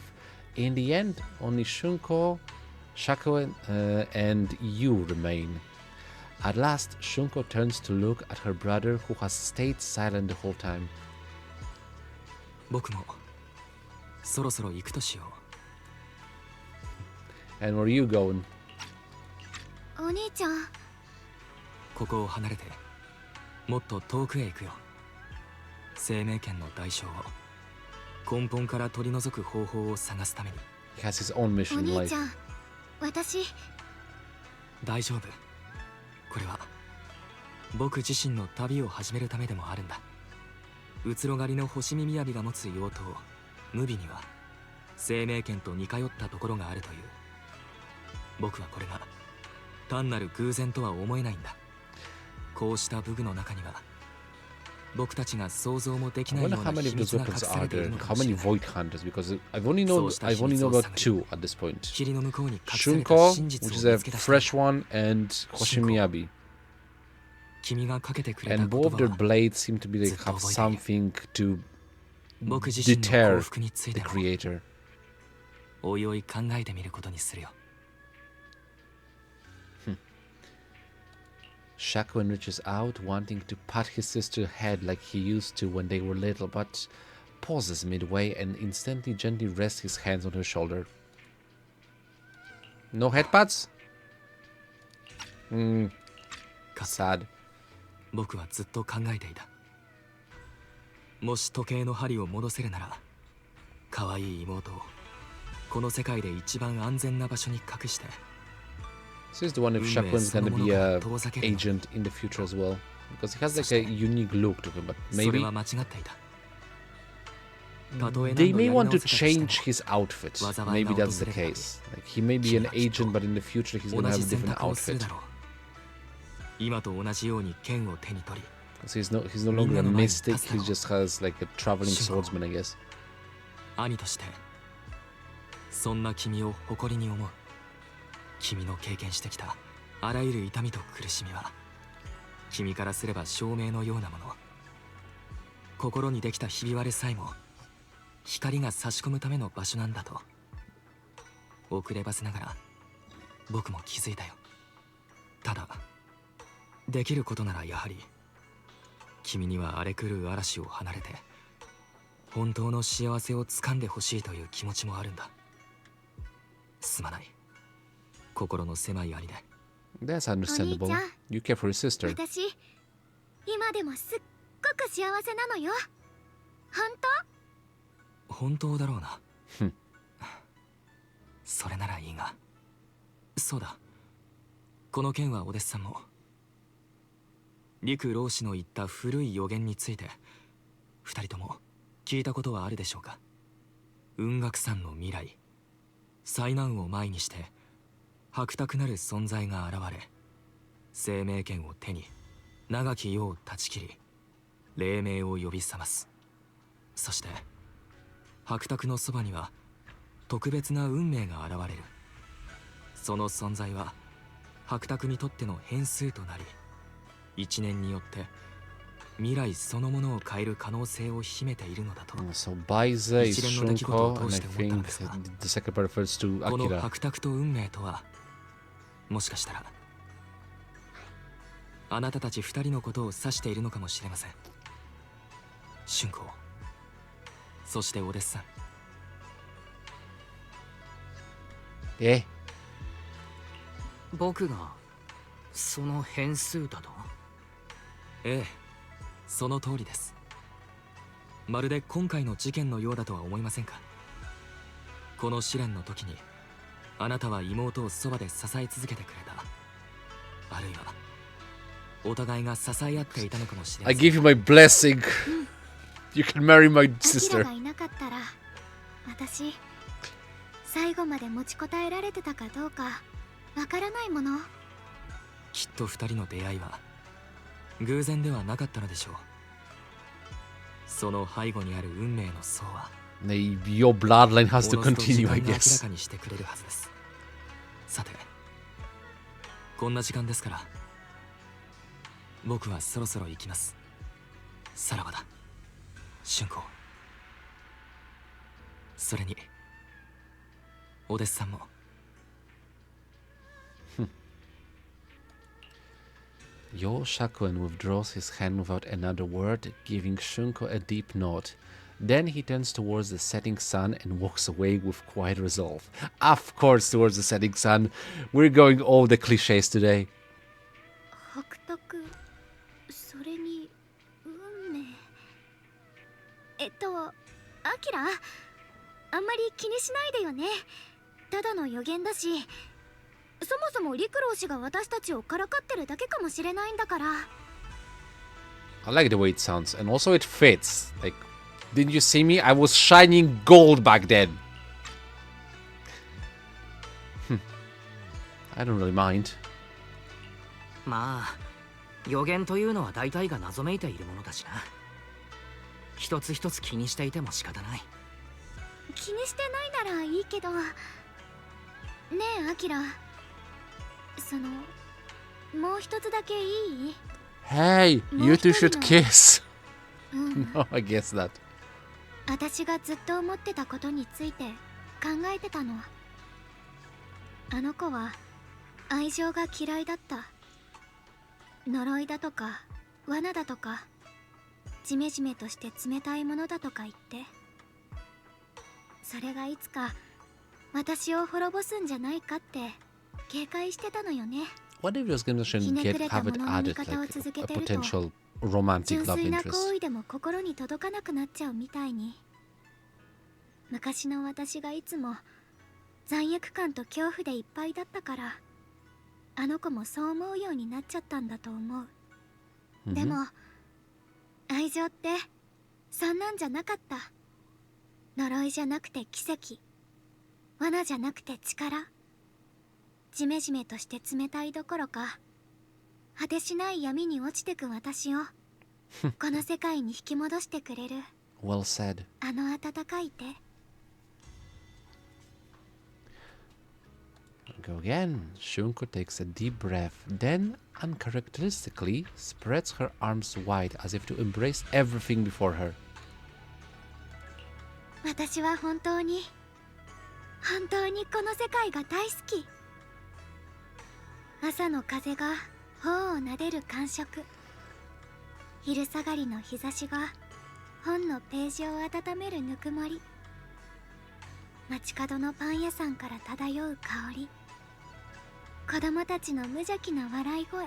In the end, only Shunko, Shakuen, and you remain. At last, Shunko turns to look at her brother who has stayed silent the whole time. 僕もそろそろ行くとしよう。 And where are you going? お兄ちゃん。ここを離れてもっと遠くへ行くよ。生命権の代償を根本から取り除く方法を探すために。He has his own mission in お life. 兄ちゃん、私。大丈夫。これは僕自身の旅を始めるためでもあるんだ。うつろ狩りの星見雅が持つ妖刀無備には生命権と似通ったところがあるという。僕はこれが単なる偶然とは思えないんだ。こうした武具の中には僕たちが想像もでき I ないよ wonder う how な many 秘 of 密 those が隠 weapons さ are れてい there. るのか How もし many れない。 Void Hunters? Because I've only known two at this point. 霧の向こうに隠された Shunko, 真 which 実 is を a 見つけ出した。 fresh one, and Hoshimiyabi. 君がかけてくれた And 言 both 葉 their は blades seem to be like ずっと have 覚えている。 something to 僕自身の deter 幸福につい the ても creator. おいおい考えてみることにするよ。Shakuan reaches out, wanting to pat his sister's head like he used to when they were little, but pauses midway and instantly gently rests his hands on her shoulder. No headpats? Sad. 僕はずっと考えていた。もし時計の針を戻せるなら、可愛い妹をこの世界で一番安全な場所に隠して。This is the one if Shakuan's gonna be a agent in the future as well. Because he has like a unique look to him, but maybe they may want to change his outfit. Maybe that's the case. Like he may be an agent, but in the future he's gonna have a different outfit. So he's no longer a mystic, he just has like a traveling swordsman, I guess. 兄としてそんな君を誇りに思う。君の経験してきたあらゆる痛みと苦しみは君からすれば証明のようなもの。心にできたひび割れさえも光が差し込むための場所なんだと遅ればせながら僕も気づいたよ。ただできることならやはり君には荒れ狂う嵐を離れて本当の幸せをつかんでほしいという気持ちもあるんだ。すまない。心の狭い兄で。That's understandable. You care for your sister. 私、今でもすっごく幸せなのよ。本当だろうな。それならいいが。そうだ。この件はお弟子さんも。陸老師の言った古い予言について、二人とも聞いたことはあるでしょうか。雲岳山の未来、災難を前にして、白沢なる存在が現れ、生命権を手に長き世を断ち切り黎明を呼び覚ます。そして白沢のそばには特別な運命が現れる。その存在は白沢にとっての変数となり、一年によって未来そのものを変える可能性を秘めているのだと。So Baize is Shunko, and I think the second part refers to この Akira. 白沢と運命とは、もしかしたらあなたたち二人のことを指しているのかもしれません。春光、そしてお弟子さん。僕がその変数だと？ええ、その通りです。まるで今回の事件のようだとは思いませんか？この試練の時にあなたは妹をそばで支え続けてくれた。あるいはお互いが支え合っていたのかもしれません。 I give you my blessing. You can marry my アキラ sister. がいなかったら私最後まで持ちこたえられてたかどうかわからないもの。きっと二人の出会いは偶然ではなかったのでしょう。その背後にある運命の層は Your bloodline has to おのずと時 continue, 間 I が明ら guess. かにしてくれるはずです。さて、こんな時間ですから僕はそろそろ行きます。さらばだ、春光。それにお弟子さんも。Yo Shakuan withdraws his hand without another word, giving Shunko a deep nod. Then he turns towards the setting sun and walks away with quiet resolve. Of course, towards the setting sun. We're going all the cliches today. 白沢、それに運命。アキラ、あんまり気にしないでよね。ただの予言だし、そもそも陸老氏が私たちをからかってるだけかもしれないんだから。I like the way it sounds, and also it fits. Like, didn't you see me? I was shining gold back then. I don't really mind. まあ、予言というのは大体が謎めいているものだしな。一つ一つ気にしていても仕方ない。気にしてないならいいけど。ねえ、アキラ。もう一つだけいい？ Hey, you two should kiss. No, I guess not. 私がずっと思ってたことについて考えてたの。あの子は愛情が嫌いだった。呪いだとか罠だとかジメジメとして冷たいものだとか言って、それがいつか私を滅ぼすんじゃないかって警戒してたのよね。What if this game doesn't have it added like a potential romantic 純 love 粋な行 interest? 為でも心に届かなくなっちゃうみたいに、昔の私がいつも罪悪感と恐怖でいっぱいだったから、あの子もそう思うようになっちゃったんだと思う。でも愛情ってそんなんじゃなかった。呪いじゃなくて奇跡、罠じゃなくて力、ジメジメとして冷たいどころか果てしない闇に落ちてく私をこの世界に引き戻してくれる Well said. あの温かい手。 Go again. Shunko takes a deep breath, then uncharacteristically spreads her arms wide as if to embrace everything before her. 私は本当にこの世界が大好き。朝の風が頬を撫でる感触、昼下がりの日差しが本のページを温めるぬくもり、街角のパン屋さんから漂う香り、子供たちの無邪気な笑い声。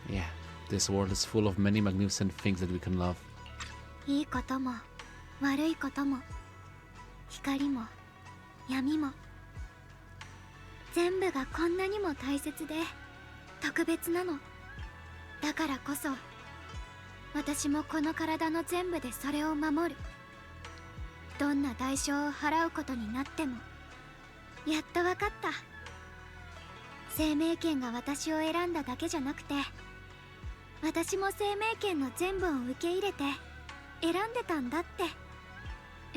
Yeah, this world is full of many magnificent things that we can love. いいことも悪いことも光も闇も全部がこんなにも大切で特別なの。だからこそ私もこの体の全部でそれを守る。どんな代償を払うことになっても。やっとわかった。生命権が私を選んだだけじゃなくて、私も生命権の全部を受け入れて選んでたんだって。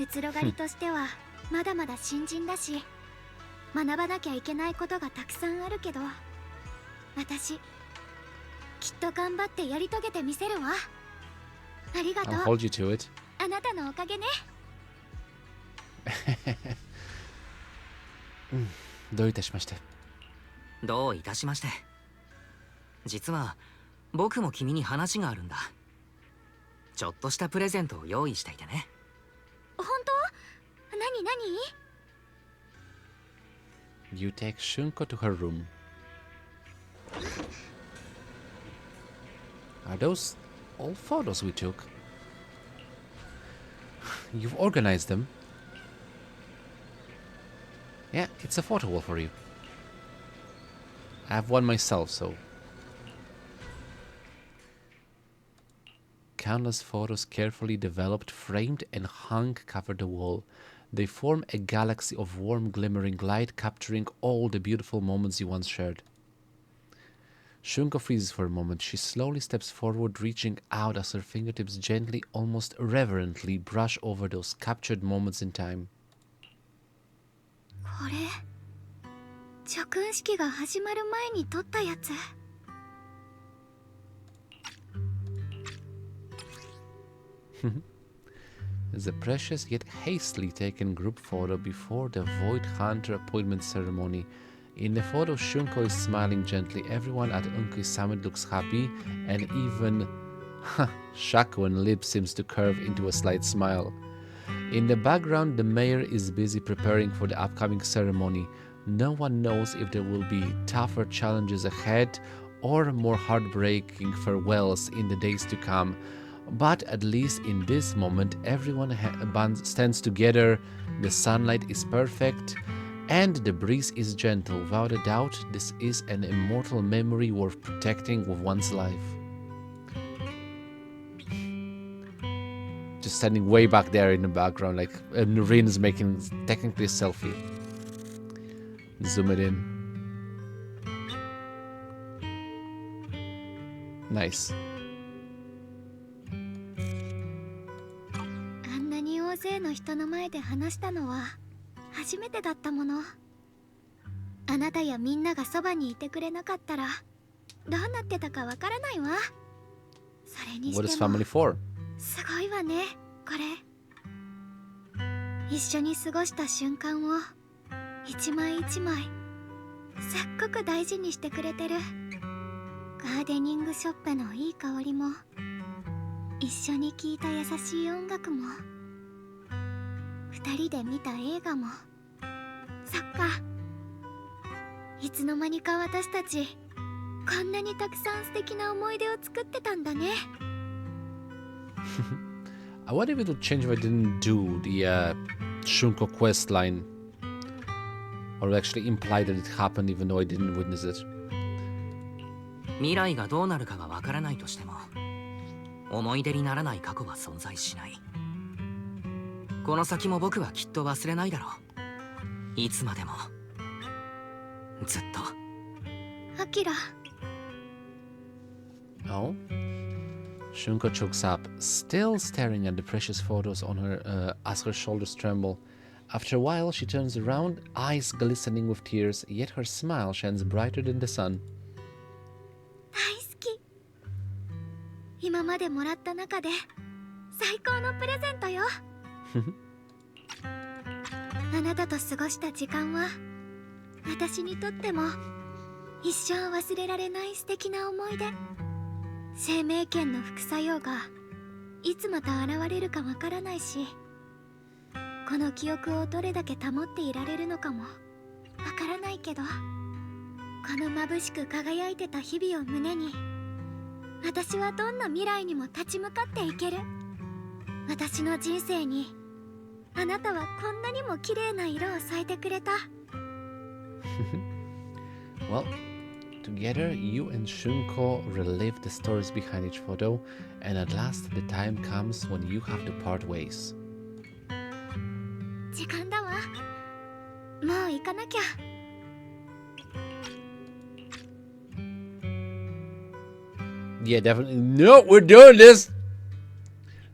うつろがりとしてはまだまだ新人だし、学ばなきゃいけないことがたくさんあるけど、私きっと頑張ってやり遂げてみせるわ。ありがと I'll う。 hold you to it. あなたのおかげね。どういたしまして。どういたしまして。実は僕も君に話があるんだ。ちょっとしたプレゼントを用意していてね。本当？何何？ You take Shunko to her room. Are those all photos we took? You've organized them. Yeah, it's a photo wall for you. I have one myself, so... Countless photos carefully developed, framed and hung cover the wall. They form a galaxy of warm glimmering light, capturing all the beautiful moments you once shared. Shunko freezes for a moment. She slowly steps forward, reaching out as her fingertips gently, almost reverently, brush over those captured moments in time. これ叙勲式が始まる前に撮ったやつ。 The precious yet hastily taken group photo before the Void Hunter appointment ceremony. In the photo, Shunko is smiling gently. Everyone at Unki's summit looks happy, and even Shakuan's lip seems to curve into a slight smile. In the background, the mayor is busy preparing for the upcoming ceremony. No one knows if there will be tougher challenges ahead or more heartbreaking farewells in the days to come. But at least in this moment, everyone stands together, the sunlight is perfect, and the breeze is gentle. Without a doubt, this is an immortal memory worth protecting with one's life. Just standing way back there in the background, like Rin's making technically a selfie. Zoom it in. Nice. あんなに大勢の人の前で話したのは初めてだったもの。あなたやみんながそばにいてくれなかったらどうなってたかわからないわ。それに What し is ても family for? すごいわねこれ。一緒に過ごした瞬間を一枚一枚すっごく大事にしてくれてる。ガーデニングショップのいい香りも、一緒に聴いた優しい音楽も、二人で見た映画も。そっか、いつの間にか私たちこんなにたくさん素敵な思い出を作ってたんだね。I wonder if it would change if I didn't do the Shunko quest line. Or actually imply that it happened even though I didn't witness it. 未来がどうなるかがわからないとしても、思い出にならない過去は存在しない。この先も僕はきっと忘れないだろう。いつまでもずっと。アキラ。 Oh? Shunko chokes up, still staring at the precious photos on her as her shoulders tremble. After a while, she turns around, eyes glistening with tears, yet her smile shines brighter than the sun. 大好き。今までもらった中で最高のプレゼントよ。あなたと過ごした時間は私にとっても一生忘れられない素敵な思い出。生命圏の副作用がいつまた現れるかわからないし、この記憶をどれだけ保っていられるのかもわからないけど、この眩しく輝いてた日々を胸に、私はどんな未来にも立ち向かっていける。私の人生にあなたはこんなにも綺麗な色を添えてくれた。Well, together, you and Shunko relive the stories behind each photo, and at last the time comes when you have to part ways. 時間だわ。もう行かなきゃ。Yeah, definitely. No, we're doing this!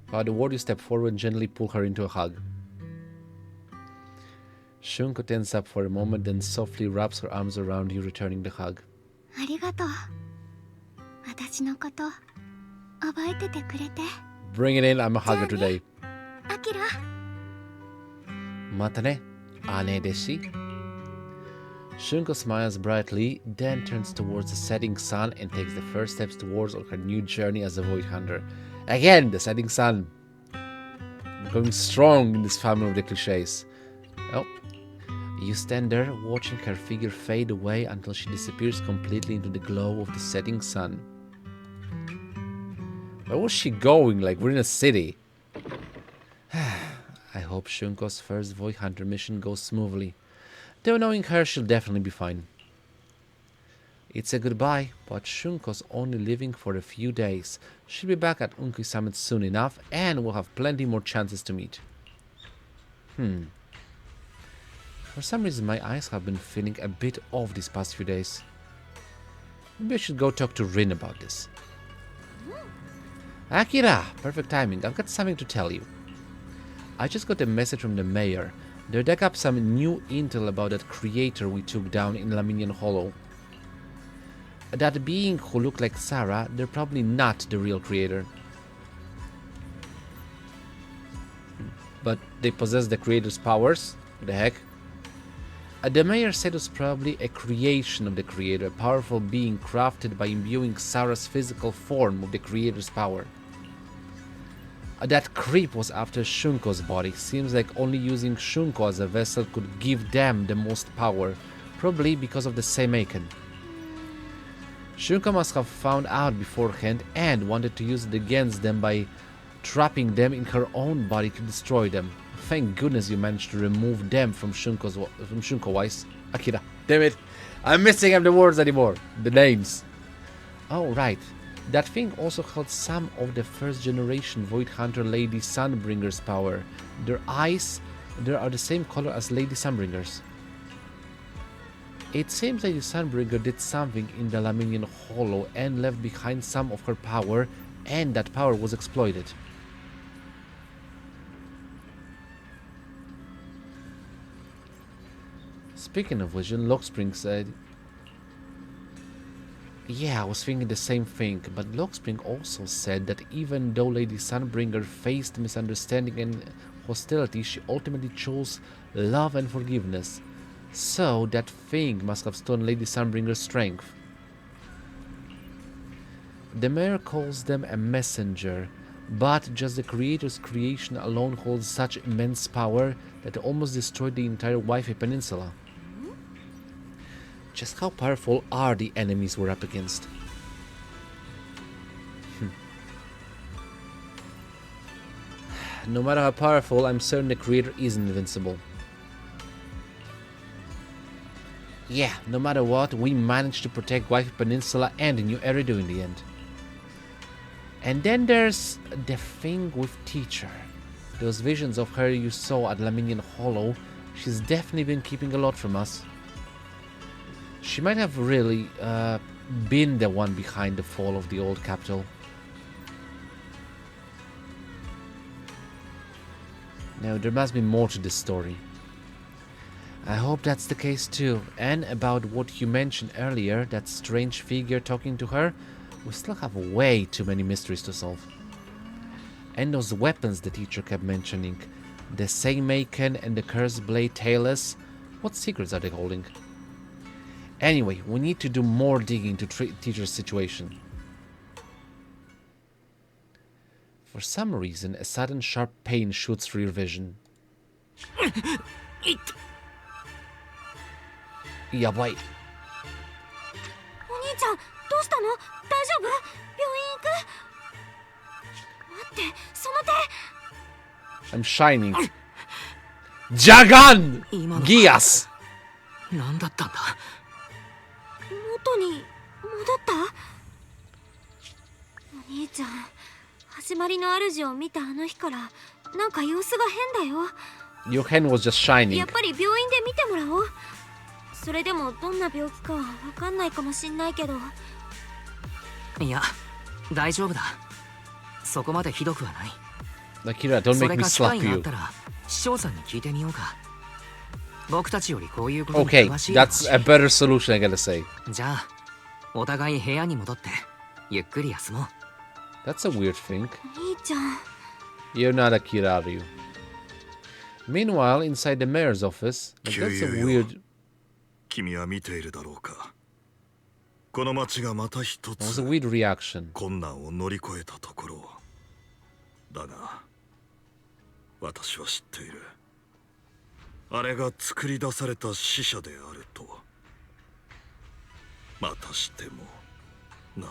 Without a word, you step forward and gently pull her into a hug. Shunko tenses up for a moment, then softly wraps her arms around you, returning the hug. ありがとう。私のこと覚えててくれて。Bring it in, I'm a hugger today. アキラ。またね、姉弟子。Shunko smiles brightly, then turns towards the setting sun and takes the first steps towards her new journey as a Void Hunter. Again, the setting sun. Going strong in this family of the cliches. Oh. You stand there, watching her figure fade away until she disappears completely into the glow of the setting sun. Where was she going? Like, we're in a city. I hope Shunko's first Void Hunter mission goes smoothly. Though knowing her, she'll definitely be fine. It's a goodbye, but Shunko's only leaving for a few days. She'll be back at Unki Summit soon enough, and we'll have plenty more chances to meet. For some reason, my eyes have been feeling a bit off these past few days. Maybe I should go talk to Rin about this. Akira! Perfect timing. I've got something to tell you. I just got a message from the mayor. They're dug up some new intel about that creator we took down in Laminian Hollow. That being who looked like Sarah, they're probably not the real creator. But they possess the creator's powers? What the heck? The mayor said it was probably a creation of the creator, a powerful being crafted by imbuing Sarah's physical form with the creator's power. That creep was after Shunko's body. Seems like only using Shunko as a vessel could give them the most power, probably because of the Seimaken. Shunko must have found out beforehand and wanted to use it against them by trapping them in her own body to destroy them. Thank goodness you managed to remove them from Shunko Wise. Akira, damn it, I'm missing up the words anymore, the names. Oh right, that thing also held some of the first generation Void Hunter Lady Sunbringer's power. Their eyes are the same color as Lady Sunbringer's. It seems Lady Sunbringer did something in the Laminian Hollow and left behind some of her power, and that power was exploited. Speaking of which, Lockspring said, Yeah, I was thinking the same thing, but Lockspring also said that even though Lady Sunbringer faced misunderstanding and hostility, she ultimately chose love and forgiveness. So that thing must have stolen Lady Sunbringer's strength. The mayor calls them a messenger, but just the creator's creation alone holds such immense power that it almost destroyed the entire Wi-Fi Peninsula. Just how powerful are the enemies we're up against? No matter how powerful, I'm certain the creator isn't invincible. Yeah, no matter what, we managed to protect Wi-Fi Peninsula and the new Aridan in the end. And then there's the thing with Teacher. Those visions of her you saw at Laminian Hollow, she's definitely been keeping a lot from us. She might have really been the one behind the fall of the old capital. Now, there must be more to this story. I hope that's the case too. And about what you mentioned earlier, that strange figure talking to her, we still have way too many mysteries to solve. And those weapons the teacher kept mentioning, the Seimaken and the Cursed Blade Tailless, what secrets are they holding? Anyway, we need to do more digging to treat teacher's situation. For some reason, a sudden sharp pain shoots through your vision. Yabai. お兄ちゃん、どうしたの？大丈夫？病院行く？待って、その手。 I'm shining. Jagan! Gias! 何だったんだ？元に戻った？お兄ちゃん、始まりの主を見たあの日からなんか様子が変だよ。 Your hand was just shining. やっぱり病院で見てもらおう。それでもどんな病気かわかんないかもしんないけど。いや、大丈夫だ。そこまでひどくはない。Akira, don't そ make れ me か機会 slap があっ you. たら師匠さんに聞いてみようか。僕たちよりこういうことに Okay, 詳しいだろう that's し a better solution, I gotta say. じゃあ、お互い部屋に戻ってゆっくり休もう。 That's a weird thing. お兄ちゃん。 You're not Akira, are you? Meanwhile, inside the mayor's office, like, that's a weird... 君は見ているだろうか。この町がまた一 That was つ a weird reaction. 困難を乗り越えたところだが、私は知っている。あれが作り出された死者であると。またしてもな。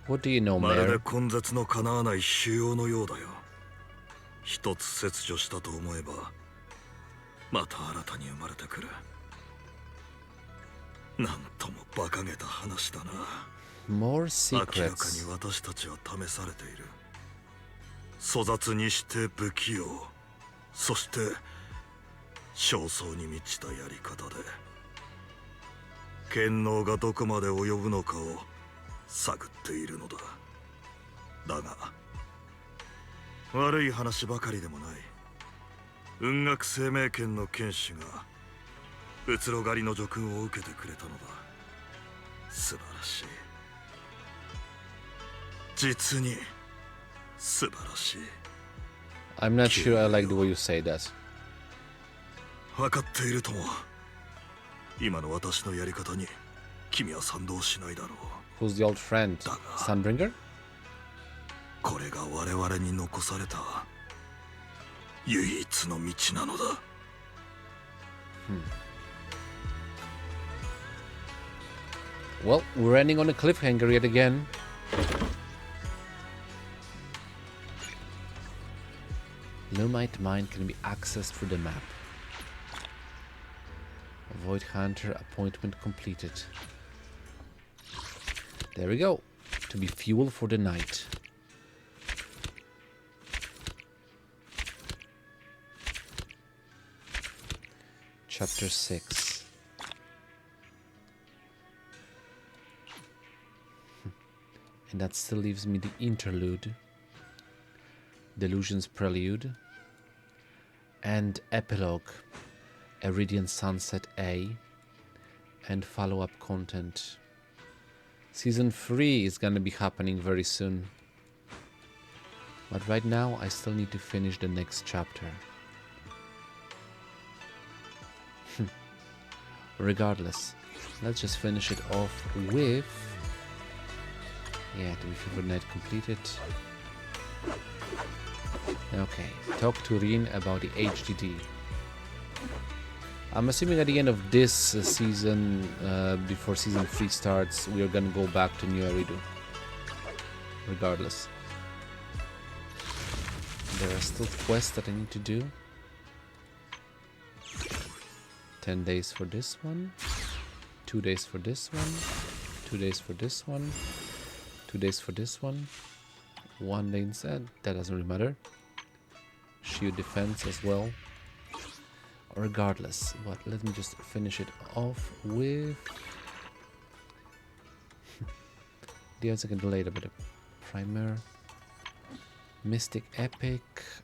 What do you know, まるで Mayor? 根絶の叶わない腫瘍のようだよ。一つ切除したと思えば、また新たに生まれてくる。なんとも馬鹿げた話だな。 More 明らかに secrets. 私たちは試されている。粗雑にして不器用、そして焦燥に満ちたやり方で権能がどこまで及ぶのかを探っているのだ。だが悪い話ばかりでもない。雲岳生命圏の剣士がうつろ狩りの叙勲を受けてくれたのだ。素晴らしい。実に素晴らしい。 I'm not sure I like the way you say that. 分かっているとも。今の私のやり方に君は賛同しないだろう。 Who's the old friend? Sunbringer? これが我々に残された唯一の道なのだ。Well, we're ending on a cliffhanger yet again. Lumite Mine can be accessed through the map. Void Hunter appointment completed. There we go. To be fuel for the night. Chapter 6. And that still leaves me the interlude, Delusion's Prelude, and Epilogue, Aridan Sunset A, and follow-up content. Season 3 is gonna be happening very soon. But right now, I still need to finish the next chapter. Regardless, let's just finish it off with... Yeah, to be favorite night completed. Okay, talk to Rin about the HDD. I'm assuming at the end of this season, before season 3 starts, we are gonna go back to New Aridan. Regardless. There are still quests that I need to do. 10 days for this one. 2 days for this one. 2 days for this one. 2 days for this one. 1 day instead. That doesn't really matter. Shield defense as well. Regardless, but let me just finish it off with the other can delay a bit of primer, mystic epic,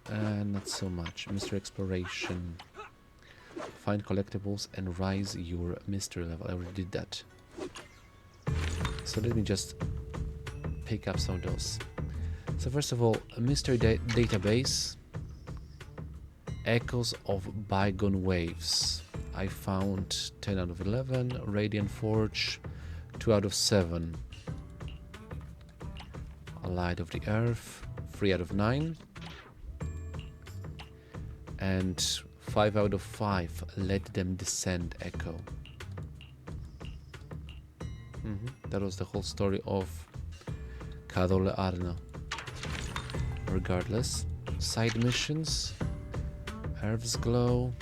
not so much. Mystery exploration, find collectibles and rise your mystery level. I already did that, so let me just pick up some of those. So first of all, a mystery database. Echoes of Bygone Waves. I found 10 out of 11. Radiant Forge, 2 out of 7. A Light of the Earth, 3 out of 9. And 5 out of 5. Let Them Descend Echo. That was the whole story of Kadole Arna. Regardless, side missions. Earth's Glow,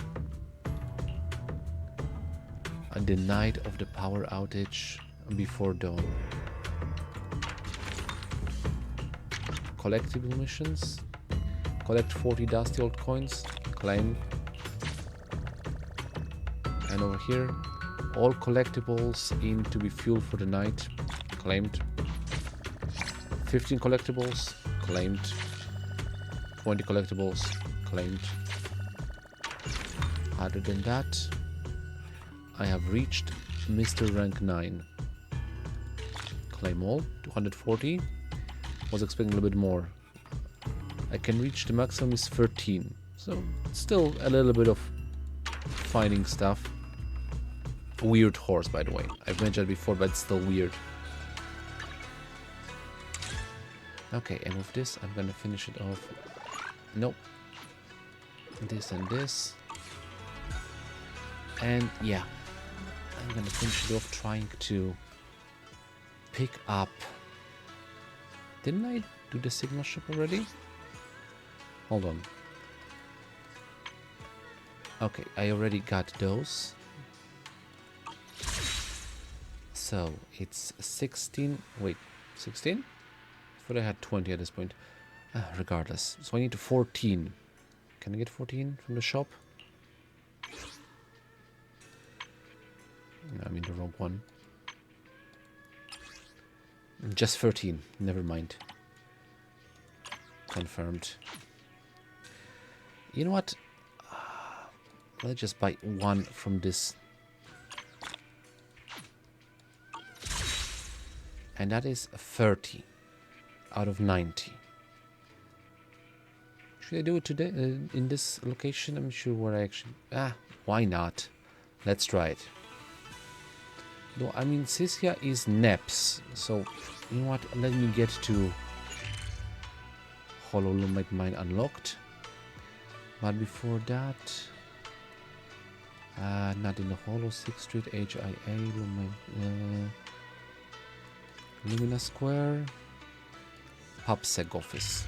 and the night of the power outage before dawn. Collectible missions. Collect 40 dusty old coins. Claim. And over here, all collectibles in to be fuel for the night. Claimed. 15 collectibles. Claimed. 20 collectibles. Claimed. Other than that, I have reached Mr. Rank 9. Claim all, 240. Was expecting a little bit more. I can reach the maximum is 13. So still a little bit of finding stuff. Weird horse, by the way. I've mentioned it before, but it's still weird. Okay, and with this, I'm gonna finish it off. Nope. This and this. And yeah, I'm gonna finish it off trying to pick up... Didn't I do the signal ship already? Hold on. Okay, I already got those. So it's 16. Wait, 16? I thought I had 20 at this point. Regardless, so I need to 14. Can I get 14 from the shop? No, I'm in the wrong one. Just 13. Never mind. Confirmed. You know what? Let's just buy one from this. And that is 30 out of 90. Should I do it today in this location? I'm sure where I actually... why not? Let's try it. Though, I mean, Sisia is Neps, so, you know what, let me get to Hollow Lumite Mine unlocked. But before that, not in the Hollow, 6th Street, HIA, Lumina Square, PubSec office.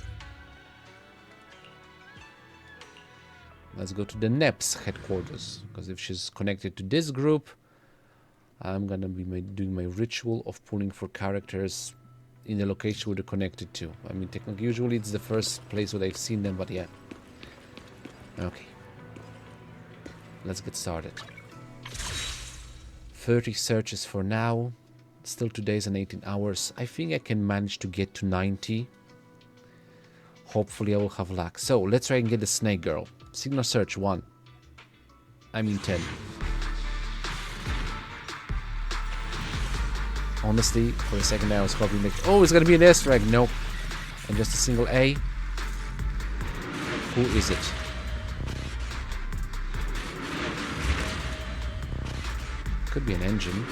Let's go to the Neps headquarters, because if she's connected to this group, I'm gonna be doing my ritual of pulling for characters in the location where they're connected to. I mean, technically, usually it's the first place where I've seen them, but yeah. Okay. Let's get started. 30 searches for now. Still 2 days and 18 hours. I think I can manage to get to 90. Hopefully I will have luck. So, let's try and get the Snake Girl. Signal search 1. I mean 10. Honestly, for a second there I was hoping like, oh, it's gonna be an Easter egg. Nope. And just a single A. Who is it? Could be an engine.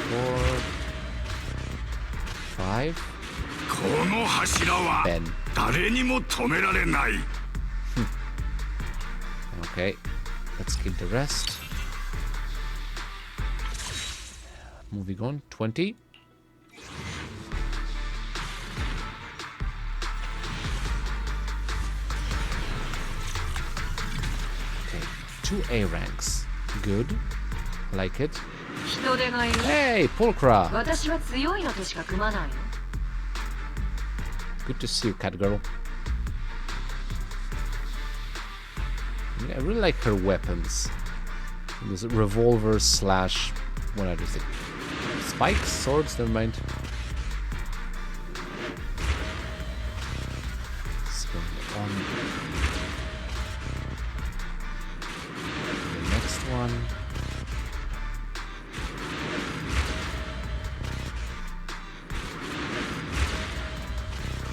4, 5. この柱は Ben. 誰にも止められない。 Okay, let's keep the rest. Moving on, 20. Okay, 2 A ranks. Good. Like it. 人手がいる。 Hey, Pulcra! 私は強いのとしか組まないよ。 Good to see you, cat girl. I really like her weapons. This revolver slash... What are these? Spikes? Swords? Never mind. Let's go on. The next one.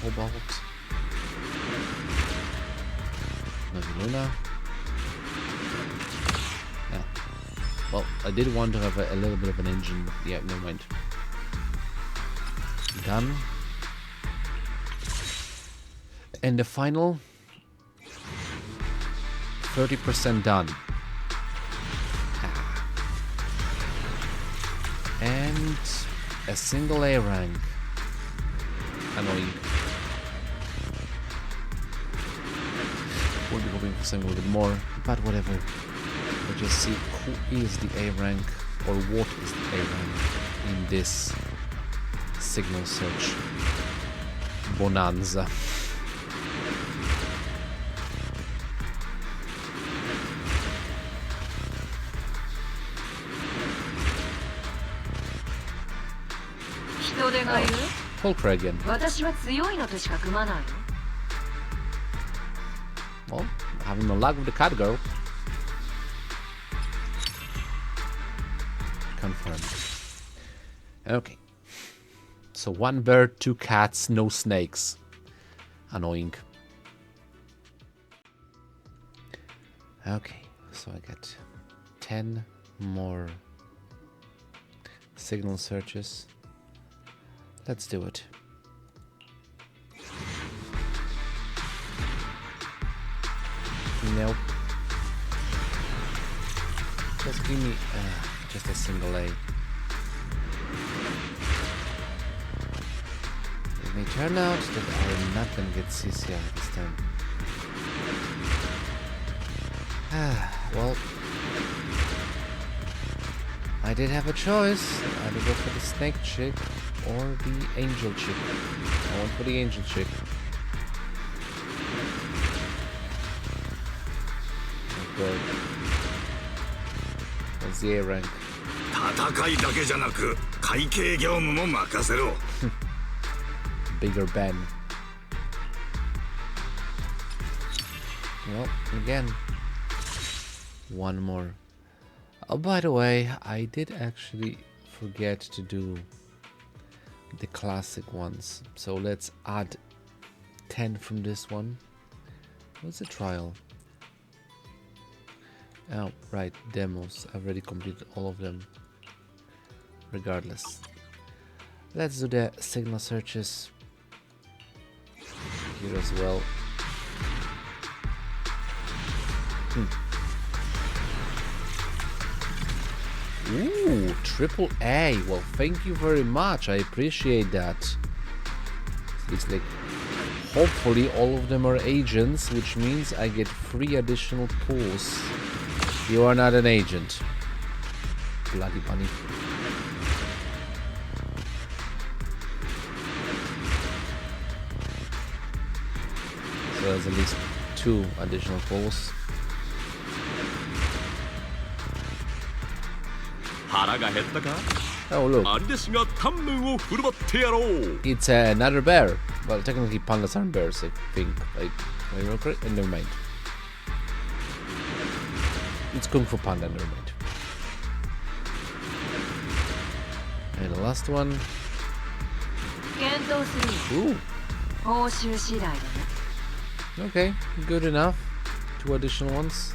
Cobalt. Luna. Yeah. Well, I did want to have a little bit of an engine, but yeah, never mind. Done. And the final 30% done. And a single A rank. Annoying. We'll be hoping for something a little bit more, but whatever. We'll just see who is the A rank, or what is the A rank in this signal search bonanza. Pulcra again. Well, having no luck with the cat girl. Confirmed. Okay. So 1 bird, 2 cats, no snakes. Annoying. Okay, so I got 10 more signal searches. Let's do it. Nope. Just give me just a single A. It may turn out that I'm not gonna get CCR this time. Well, I did have a choice. I had to go for the snake chick or the angel chick. I went for the angel chick. Okay. What's the A rank? 戦いだけじゃなく会計業務も任せろ。Bigger Ben. Well, again, one more. Oh, by the way, I did actually forget to do the classic ones. So let's add 10 from this one. What's the trial? Oh, right, demos. I've already completed all of them. Regardless. Let's do the signal searches here as well. Ooh, triple A. Well, thank you very much. I appreciate that. It's like, hopefully all of them are agents, which means I get 3 additional pulls. You are not an agent. Bloody bunny. So there's at least 2 additional pulls. Oh look. It's another bear. Well, technically pandas aren't bears, I think. Never mind. It's Kung Fu Panda, never mind. And the last one. Ooh. Okay, good enough. 2 additional ones.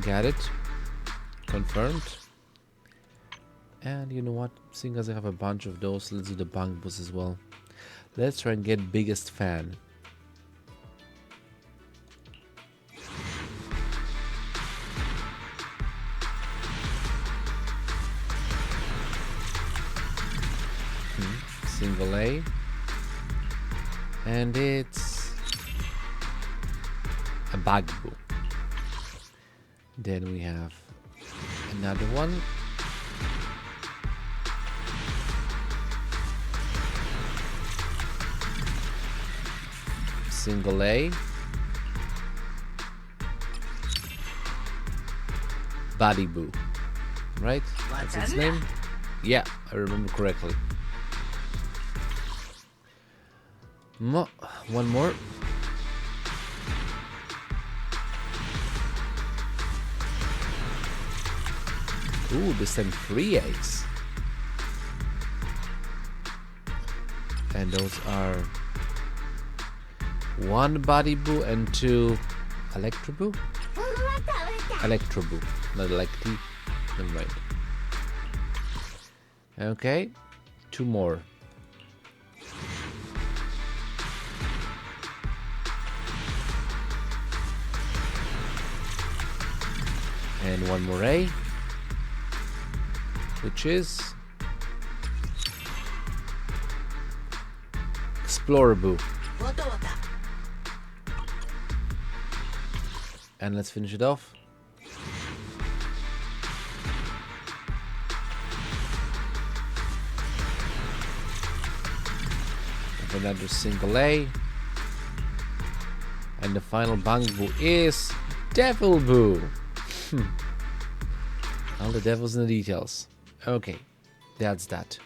Got it. Confirmed. And you know what? Seeing as I have a bunch of those, let's do the bunk boost as well. Let's try and get biggest fan. Single A. And it's a bugaboo. Then we have another one. Single A. Buddy Boo. Right? That's its name? Yeah, I remember correctly. One more. Ooh, this time 3 A's. And those are 1 Body Boo and 2 Electroboo? Electroboo, not Electi. Never mind. Okay, 2 more. And 1 more A, which is Explorer Boo. And let's finish it off. With another single A. And the final Bang Boo is Devil Boo. All the devils in the details. Okay, that's that.